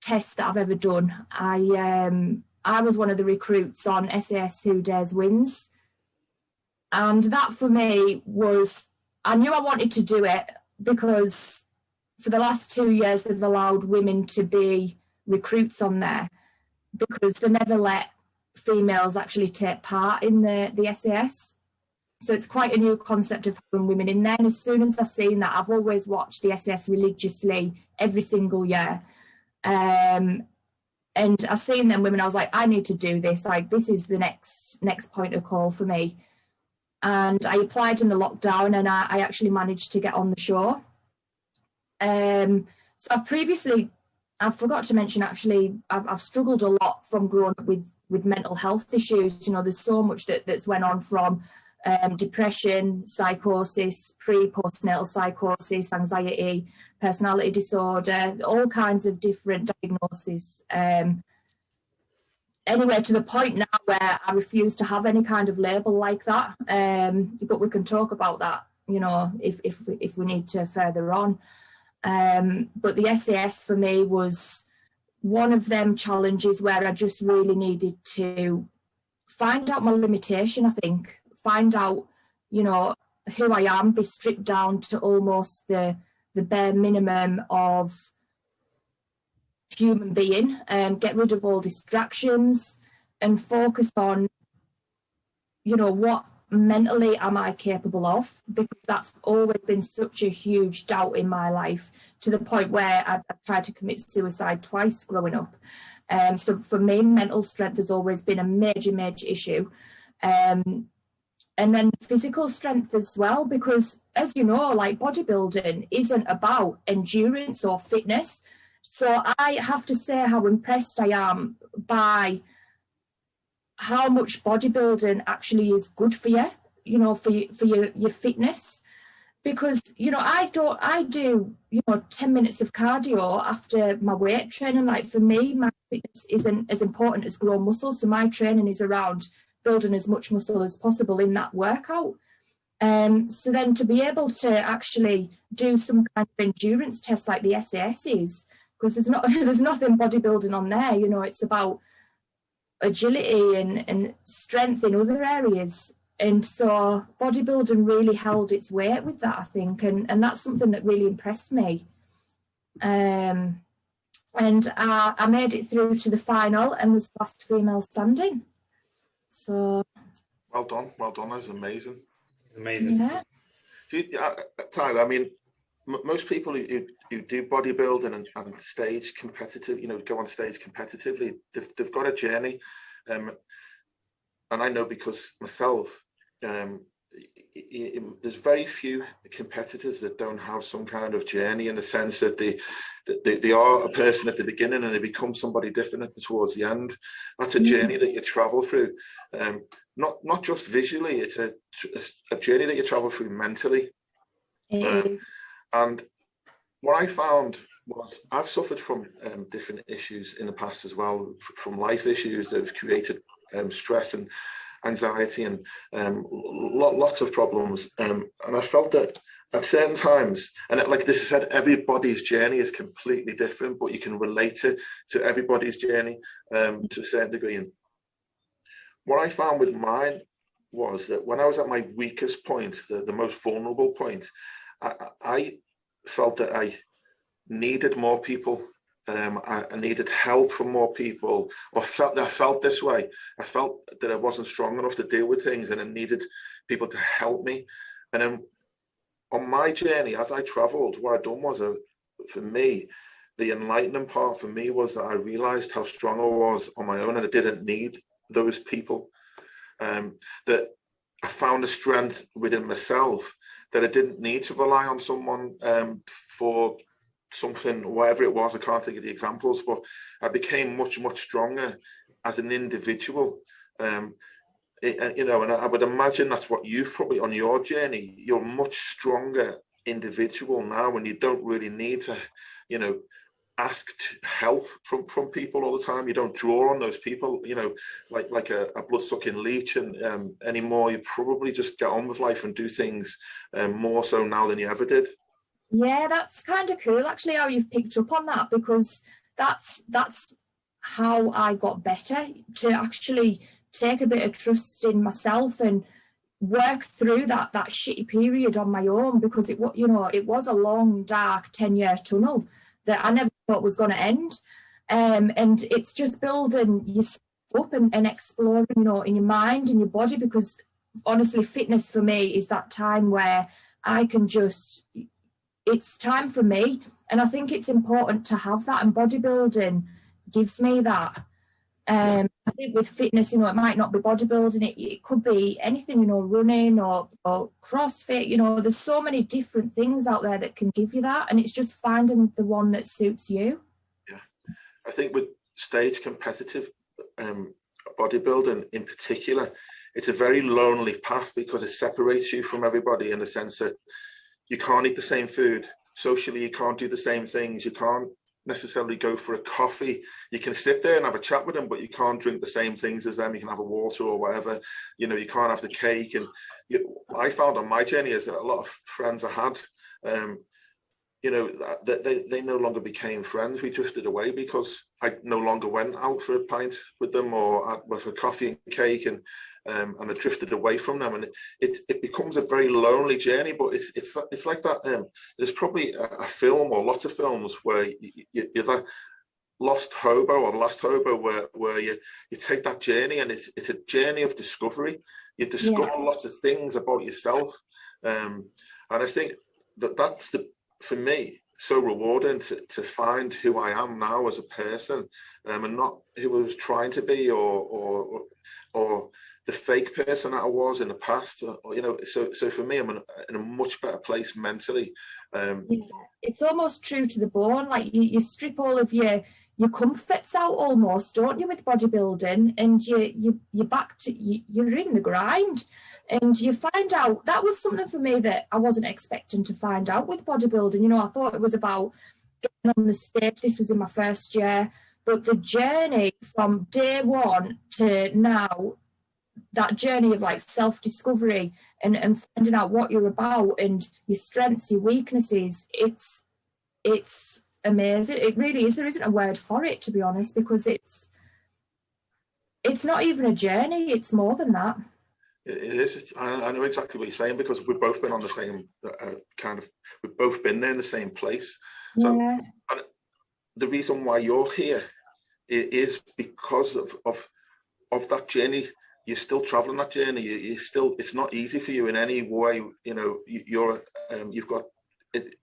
test that I've ever done. I was one of the recruits on SAS Who Dares Wins. And that for me was, I knew I wanted to do it because for the last 2 years they've allowed women to be recruits on there, because they never let females actually take part in the SAS. So it's quite a new concept of having women in there. And as soon as I've seen that, I've always watched the SAS religiously every single year. And I've seen them women, I was like, I need to do this. Like, this is the next point of call for me. And I applied in the lockdown, and I actually managed to get on the show. So I forgot to mention, actually, I've struggled a lot from growing up with mental health issues. You know, there's so much that's went on, from depression, psychosis, postnatal psychosis, anxiety, personality disorder, all kinds of different diagnoses. Anyway, to the point now where I refuse to have any kind of label like that. But we can talk about that, you know, if we need to further on. But the SAS for me was one of them challenges where I just really needed to find out my limitation, I think. Find out, you know, who I am, be stripped down to almost the bare minimum of human being, get rid of all distractions and focus on, you know, what mentally am I capable of, because that's always been such a huge doubt in my life, to the point where I tried to commit suicide twice growing up. So for me, mental strength has always been a major issue. And then physical strength as well, because as you know, like, bodybuilding isn't about endurance or fitness. So I have to say how impressed I am by how much bodybuilding actually is good for you, you know, for your fitness. Because, you know, I do, you know, 10 minutes of cardio after my weight training. Like, for me, my fitness isn't as important as growing muscle. So my training is around building as much muscle as possible in that workout. So then to be able to actually do some kind of endurance test like the SAS is, because there's nothing bodybuilding on there, you know, it's about agility and strength in other areas. And so bodybuilding really held its weight with that, I think, and that's something that really impressed me. And I made it through to the final and was the last female standing. So well done, that was amazing. It's amazing. Yeah. Tyler, I mean, most people who do bodybuilding and stage competitive, you know, go on stage competitively, they've got a journey, and I know because myself, there's very few competitors that don't have some kind of journey, in the sense that they are a person at the beginning and they become somebody different towards the end. That's a journey that you travel through, not just visually. It's a journey that you travel through mentally. And what I found was, I've suffered from different issues in the past as well, from life issues that have created stress and anxiety and lots of problems. And I felt that at certain times, and like this I said, everybody's journey is completely different, but you can relate it to everybody's journey to a certain degree. And what I found with mine was that when I was at my weakest point, the most vulnerable point, I felt that I needed more people. I needed help from more people, or I felt this way. I felt that I wasn't strong enough to deal with things, and I needed people to help me. And then on my journey, as I traveled, what I'd done was, for me, the enlightening part for me was that I realized how strong I was on my own, and I didn't need those people. That I found a strength within myself, that I didn't need to rely on someone for something, whatever it was. I can't think of the examples, but I became much, much stronger as an individual. You know, and I would imagine that's what you've probably on your journey. You're a much stronger individual now, and you don't really need to, you know, ask help from people all the time. You don't draw on those people, you know, like a blood-sucking leech, and anymore. You probably just get on with life and do things more so now than you ever did. Yeah, that's kind of cool actually how you've picked up on that, because that's how I got better, to actually take a bit of trust in myself and work through that shitty period on my own, because it was a long, dark 10-year tunnel that I never thought was going to end. And it's just building yourself up and exploring, you know, in your mind and your body, because honestly, fitness for me is that time where I can just, it's time for me. And I think it's important to have that, and bodybuilding gives me that. I think with fitness, you know, it might not be bodybuilding, it could be anything, you know, running or CrossFit, you know, there's so many different things out there that can give you that, and it's just finding the one that suits you. Yeah, I think with stage competitive bodybuilding in particular, it's a very lonely path, because it separates you from everybody in the sense that you can't eat the same food. Socially, you can't do the same things. You can't necessarily go for a coffee. You can sit there and have a chat with them, but you can't drink the same things as them. You can have a water or whatever. You know, you can't have the cake. And I found on my journey is that a lot of friends I had, you know, that they no longer became friends. We drifted away because I no longer went out for a pint with them or for coffee and cake, and I drifted away from them. And it becomes a very lonely journey. But it's like that. There's probably a film or lots of films where you're that lost hobo or the last hobo where you take that journey, and it's a journey of discovery. You discover lots of things about yourself, and I think that's for me so rewarding to find who I am now as a person, and not who I was trying to be or the fake person that I was in the past. You know, so for me, I'm in a much better place mentally. It's almost true to the bone. Like you strip all of your comforts out almost, don't you, with bodybuilding, and you're back to you're in the grind. And you find out, that was something for me that I wasn't expecting to find out with bodybuilding. You know, I thought it was about getting on the stage. This was in my first year. But the journey from day one to now, that journey of like self-discovery and finding out what you're about and your strengths, your weaknesses, it's amazing. It really is. There isn't a word for it, to be honest, because it's not even a journey. It's more than that. It is. I know exactly what you're saying, because we've both been on the same we've both been there in the same place. So and the reason why you're here is because of that journey. You're still traveling that journey. It's not easy for you in any way. You know, you've got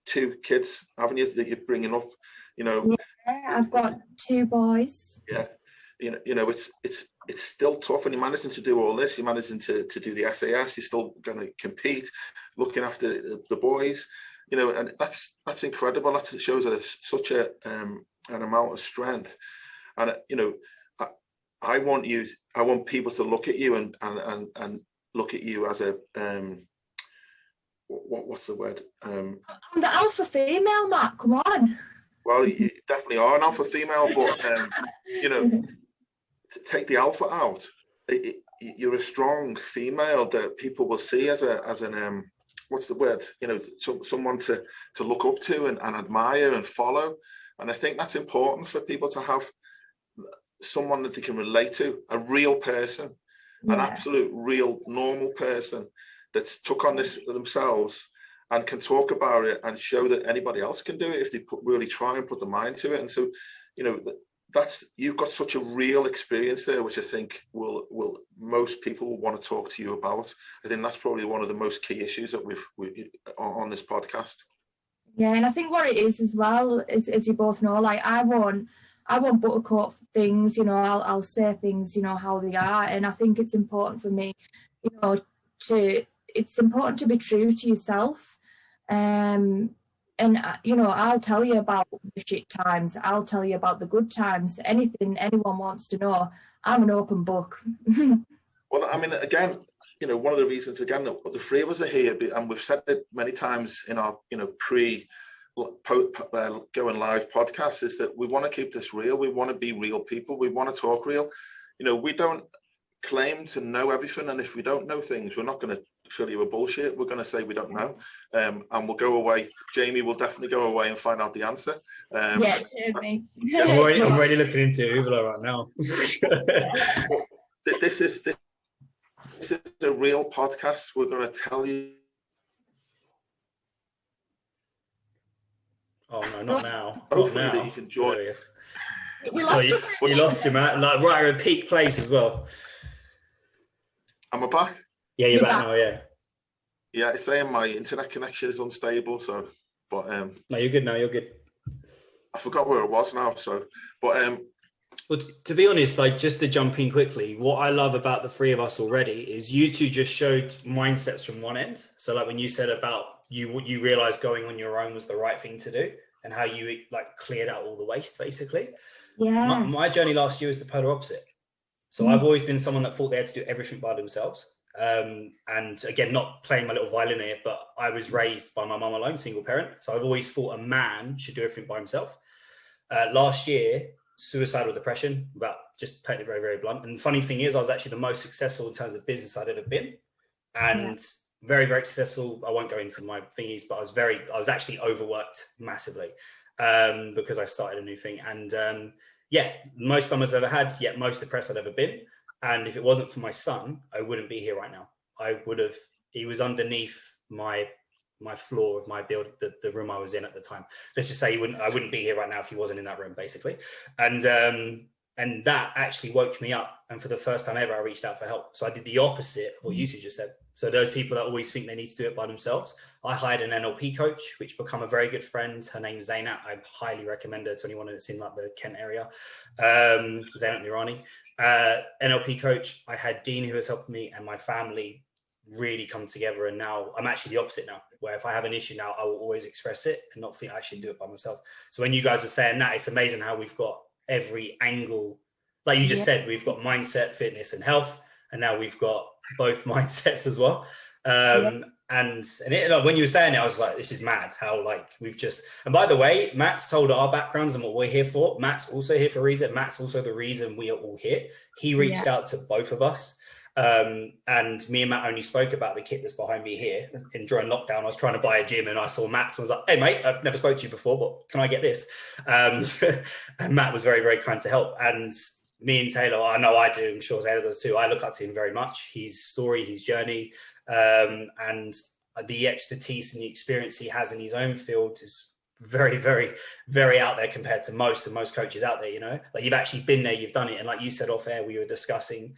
2 kids, haven't you, that you're bringing up, you know. Yeah, I've got 2 boys. Yeah. You know, it's still tough, and you're managing to do all this. You're managing to do the SAS. You're still going to compete, looking after the boys. You know, and that's incredible. That shows us such an amount of strength. And you know, I want people to look at you and look at you as a what's the word? I'm the alpha female, Matt. Come on. Well, you definitely are an alpha female, but you know, to take the alpha out, you're a strong female that people will see as what's the word? Someone to look up to and admire and follow. And I think that's important for people to have someone that they can relate to, a real person, an absolute real normal person that's took on this themselves and can talk about it and show that anybody else can do it if they really try and put the mind to it. And so, that's, you've got such a real experience there, which I think will most people will want to talk to you about. I think that's probably one of the most key issues that we've on this podcast. Yeah, and I think what it is as well, as you both know, like I won't buttercoat things, I'll say things, how they are. And I think it's important for me, it's important to be true to yourself. And, I'll tell you about the shit times. I'll tell you about the good times. Anything anyone wants to know, I'm an open book. Well, I mean, again, one of the reasons, again, that the three of us are here, and we've said it many times in our, going live podcast, is that we want to keep this real. We want to be real people. We want to talk real. We don't claim to know everything. And if we don't know things, we're not going to fill you with bullshit. We're going to say we don't know. And we'll go away. Jamie will definitely go away and find out the answer. Yeah, Jamie. I'm already looking into Uber right now. This is a real podcast. We're going to tell you. Oh no, not now. Hopefully not now. That you can join. You lost your man, like right at a peak place as well. Am I back? Yeah, you're back now. Yeah. Yeah, it's saying my internet connection is unstable. So, but no, you're good now. You're good. I forgot where it was now. So, but well, to be honest, like just to jump in quickly, what I love about the three of us already is you two just showed mindsets from one end. So like when you said about you realized going on your own was the right thing to do and how you like cleared out all the waste basically. Yeah. My journey last year was the polar opposite. So I've always been someone that thought they had to do everything by themselves. And again, not playing my little violin here, but I was raised by my mum alone, single parent. So I've always thought a man should do everything by himself. Last year, suicidal depression, about just putting it very, very blunt. And the funny thing is, I was actually the most successful in terms of business I'd ever been. And very, very successful. I won't go into my thingies, but I was actually overworked massively because I started a new thing. And most fun I've ever had, yet most depressed I'd ever been. And if it wasn't for my son, I wouldn't be here right now. He was underneath my floor of my build, the room I was in at the time. Let's just say I wouldn't be here right now if he wasn't in that room, basically. And that actually woke me up. And for the first time ever, I reached out for help. So I did the opposite of what you two just said. So those people that always think they need to do it by themselves, I hired an NLP coach, which become a very good friend. Her name's Zainat. I highly recommend her to anyone that's in like the Kent area. Zainat Nirani. NLP coach. I had Dean who was helping me, and my family really come together. And now I'm actually the opposite now, where if I have an issue now, I will always express it and not think I should do it by myself. So when you guys were saying that, it's amazing how we've got every angle. Like you just said, we've got mindset, fitness and health. And now we've got both mindsets as well. And when you were saying it, I was like, this is mad how like we've just, and by the way, Matt's told our backgrounds and what we're here for. Matt's also here for a reason. Matt's also the reason we are all here. He reached out to both of us. And me and Matt only spoke about the kit that's behind me here. And during lockdown, I was trying to buy a gym and I saw Matt's and was like, hey mate, I've never spoke to you before, but can I get this? And Matt was very, very kind to help. And me and Taylor, I know I do, I'm sure Taylor does too. I look up to him very much, his story, his journey, and the expertise and the experience he has in his own field is very, very, very out there compared to most coaches out there, like you've actually been there, you've done it. And like you said off air, we were discussing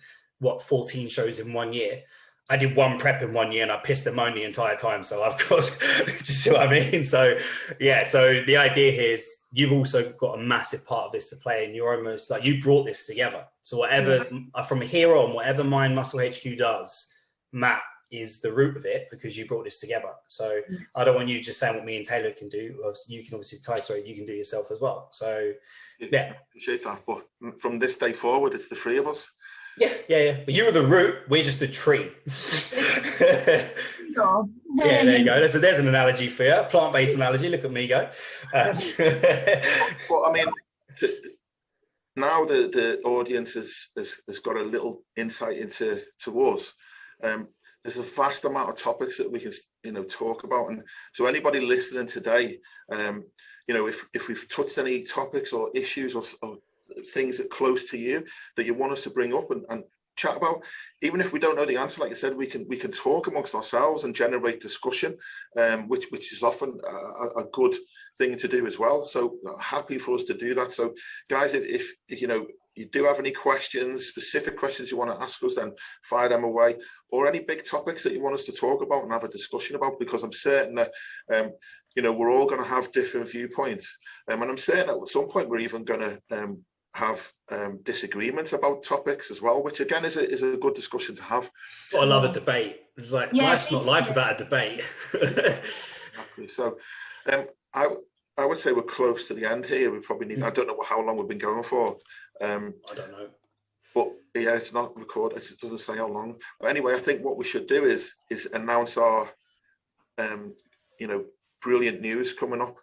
14 shows in 1 year. I did one prep in 1 year and I pissed and moaned the entire time. So I've got, do you see what I mean? So the idea here is you've also got a massive part of this to play, and you're almost like you brought this together. So whatever, from here on, whatever Mind Muscle HQ does, Matt is the root of it because you brought this together. So I don't want you just saying what me and Taylor can do. You can obviously, you can do yourself as well. So yeah. Appreciate that. But from this day forward, it's the three of us. Yeah. But you were the root, we're just the tree. No. Yeah, there you go. There's an analogy for you, plant-based analogy. Look at me go. Well, I mean, now the audience has got a little insight into us. there's a vast amount of topics that we can, talk about. And so anybody listening today, if we've touched any topics or issues or things that are close to you that you want us to bring up and chat about, even if we don't know the answer, like I said, we can talk amongst ourselves and generate discussion, which is often a good thing to do as well. So happy for us to do that. So guys, if you do have any questions, specific questions you want to ask us, then fire them away, or any big topics that you want us to talk about and have a discussion about, because I'm certain that we're all going to have different viewpoints, and I'm certain that at some point we're even going to have disagreements about topics as well, which again is a good discussion to have. I love a debate. It's like, life's not life without a debate. Exactly. So I would say we're close to the end here. We probably need, I don't know how long we've been going for. I don't know. But yeah, it's not recorded. It doesn't say how long. But anyway, I think what we should do is announce our, brilliant news coming up.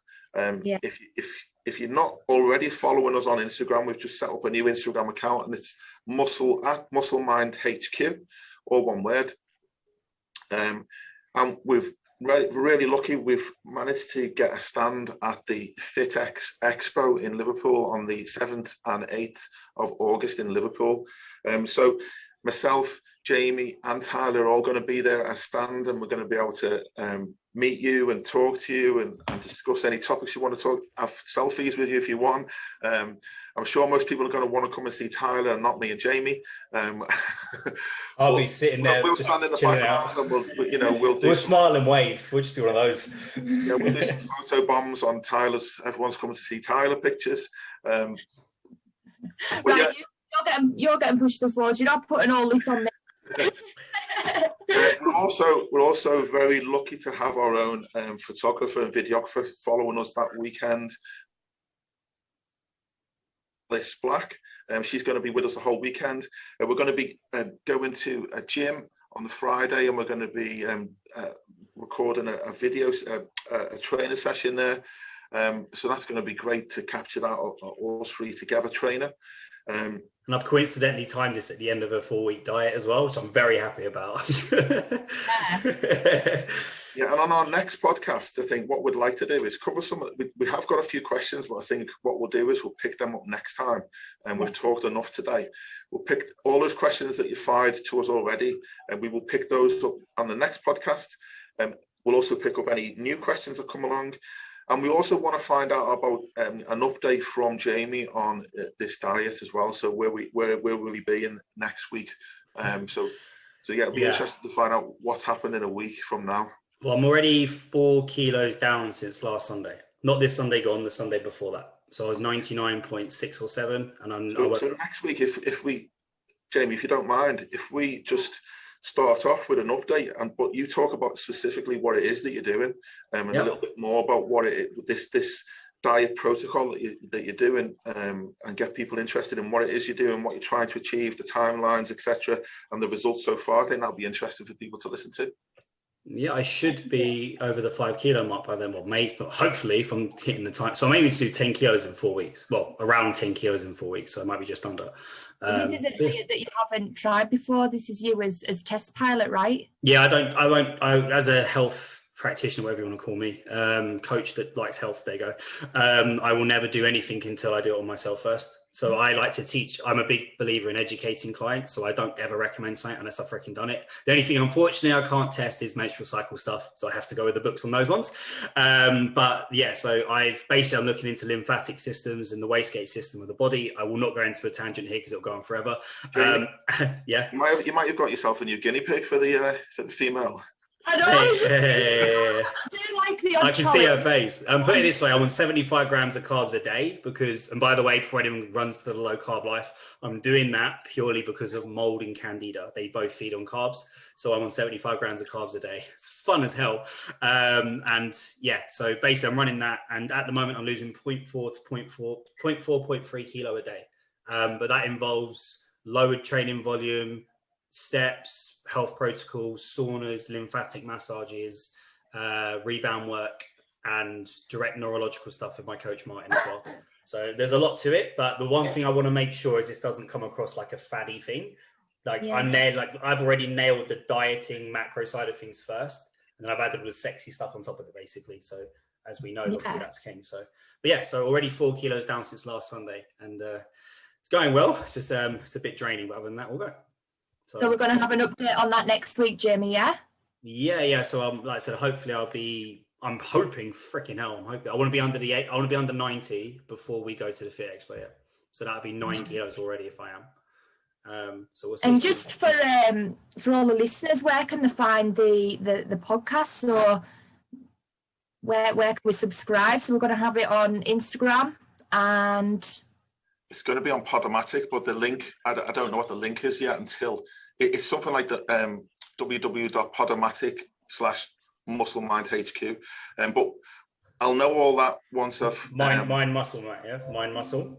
If you're not already following us on Instagram, we've just set up a new Instagram account, and it's @MuscleMindHQ, all one word. And we've really lucky. We've managed to get a stand at the FitX Expo in Liverpool on the 7th and 8th of August in Liverpool. So myself, Jamie and Tyler are all going to be there at a stand, and we're going to be able to meet you and talk to you and discuss any topics you want to talk, have selfies with you if you want. I'm sure most people are going to want to come and see Tyler and not me and Jamie. I'll be sitting there. We'll stand in the background and we'll smile and wave. We'll just be one of those. Yeah, we'll do some photo bombs on Tyler's. Everyone's coming to see Tyler pictures. Right, you're getting pushed to the forward. You're not putting all this on there. We're also very lucky to have our own photographer and videographer following us that weekend. Liz Black, she's going to be with us the whole weekend. We're going to be going to a gym on the Friday, and we're going to be recording a video, a training session there. So that's going to be great to capture that all three together training. And I've coincidentally timed this at the end of a 4-week diet as well, which I'm very happy about. Yeah, and on our next podcast, I think what we'd like to do is cover some. We have got a few questions, but I think what we'll do is we'll pick them up next time. And we've talked enough today. We'll pick all those questions that you fired to us already, and we will pick those up on the next podcast. And we'll also pick up any new questions that come along. And we also want to find out about an update from Jamie on this diet as well. So where will he be in next week? So yeah, it'll be interesting to find out what's happened in a week from now. Well, I'm already 4 kilos down since last Sunday. Not this Sunday gone, the Sunday before that. So I was 99.6 or 7, and So next week, if we, Jamie, if you don't mind, if we just start off with an update, but you talk about specifically what it is that you're doing, and a little bit more about what this diet protocol that you're doing, and get people interested in what it is you're doing, what you're trying to achieve, the timelines, etc., and the results so far. I think that'll be interesting for people to listen to. Yeah, I should be over the 5 kilo mark by then. Well, hopefully, if I'm hitting the time. So I'm aiming to do 10 kilos in 4 weeks. Well, around 10 kilos in 4 weeks. So it might be just under. This is a diet that you haven't tried before. This is you as test pilot, right? Yeah, I as a health practitioner, whatever you want to call me, coach that likes health, there you go. I will never do anything until I do it on myself first. So I like to teach. I'm a big believer in educating clients, so I don't ever recommend something unless I've freaking done it. The only thing, unfortunately, I can't test is menstrual cycle stuff, so I have to go with the books on those ones. But yeah, so I'm looking into lymphatic systems and the wastegate system of the body. I will not go into a tangent here because it'll go on forever. Yeah, you might have got yourself a new guinea pig for the female. I know. I do like the I can see her face. Put it this way, I'm on 75 grams of carbs a day because, and by the way, before anyone runs to the low carb life, I'm doing that purely because of mold and candida. They both feed on carbs. So I'm on 75 grams of carbs a day. It's fun as hell. And yeah, so basically I'm running that. And at the moment I'm losing 0.3 kilo a day. But that involves lowered training volume, steps, health protocols, saunas, lymphatic massages, rebound work, and direct neurological stuff with my coach Martin as well. So there's a lot to it, but the one thing I want to make sure is this doesn't come across like a faddy thing. Like I've already nailed the dieting macro side of things first, and then I've added all the sexy stuff on top of it, basically. So as we know, obviously that's king. So, but yeah, so already 4 kilos down since last Sunday, and it's going well. It's just it's a bit draining, but other than that, we'll go. So we're going to have an update on that next week, Jamie. Yeah. Yeah. So like I said, hopefully I'm hoping, freaking hell, I want to be under I want to be under 90 before we go to the Fit Expo. Yeah. So that'll be 9 kilos already if I am. So we'll see. And just for all the listeners, where can they find the podcast? So where can we subscribe? So we're going to have it on Instagram, and it's going to be on Podomatic, but the link, I don't know what the link is yet until it's something like the www.podomatic/musclemindhq. But I'll know all that once I've mind muscle, Matt. Yeah, mind muscle.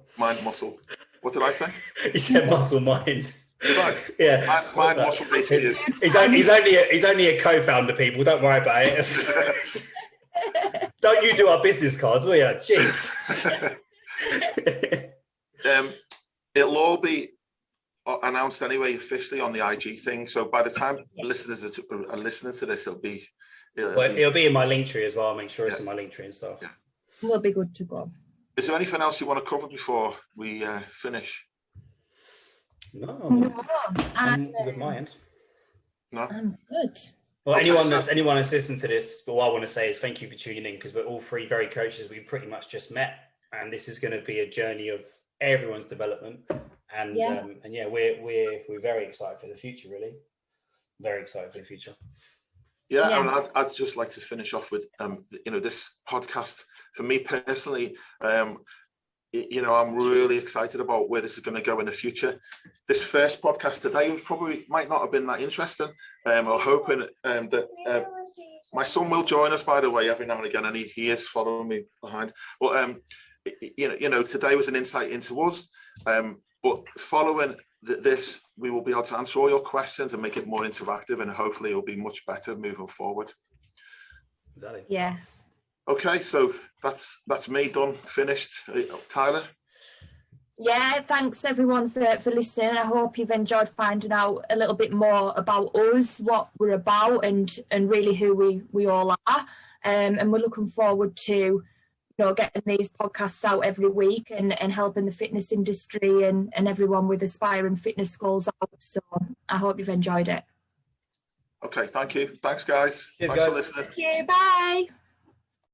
What did I say? You said muscle mind. Right. Yeah. Mind muscle HQ. He's only a co-founder. People, don't worry about it. Don't you do our business cards, will you? Jeez. It'll all be announced anyway officially on the IG thing. So by the time listeners are listening to this, it'll be in my link tree as well. I'll make sure it's in my link tree and stuff. Yeah. We'll be good to go. Is there anything else you want to cover before we finish? No. I'm with my end. No. I'm good. Well, anyone that's listening to this, all I want to say is thank you for tuning in, because we're all three very coaches we pretty much just met, and this is going to be a journey of everyone's development. And we're very excited for the future. Really, very excited for the future. Yeah. And I'd just like to finish off with this podcast for me personally. I'm really excited about where this is going to go in the future. This first podcast today might not have been that interesting. I'm hoping that my son will join us, by the way, every now and again, and he is following me behind. But today was an insight into us. But following this, we will be able to answer all your questions and make it more interactive, and hopefully it'll be much better moving forward. Exactly. Yeah. Okay, so that's me done, finished. Tyler? Yeah, thanks everyone for listening. I hope you've enjoyed finding out a little bit more about us, what we're about, and really who we all are. And we're looking forward to getting these podcasts out every week and helping the fitness industry and everyone with aspiring fitness goals out. So I hope you've enjoyed it. Okay, thank you. Thanks, guys. Cheers, Thanks guys. for listening. Thank you. Bye.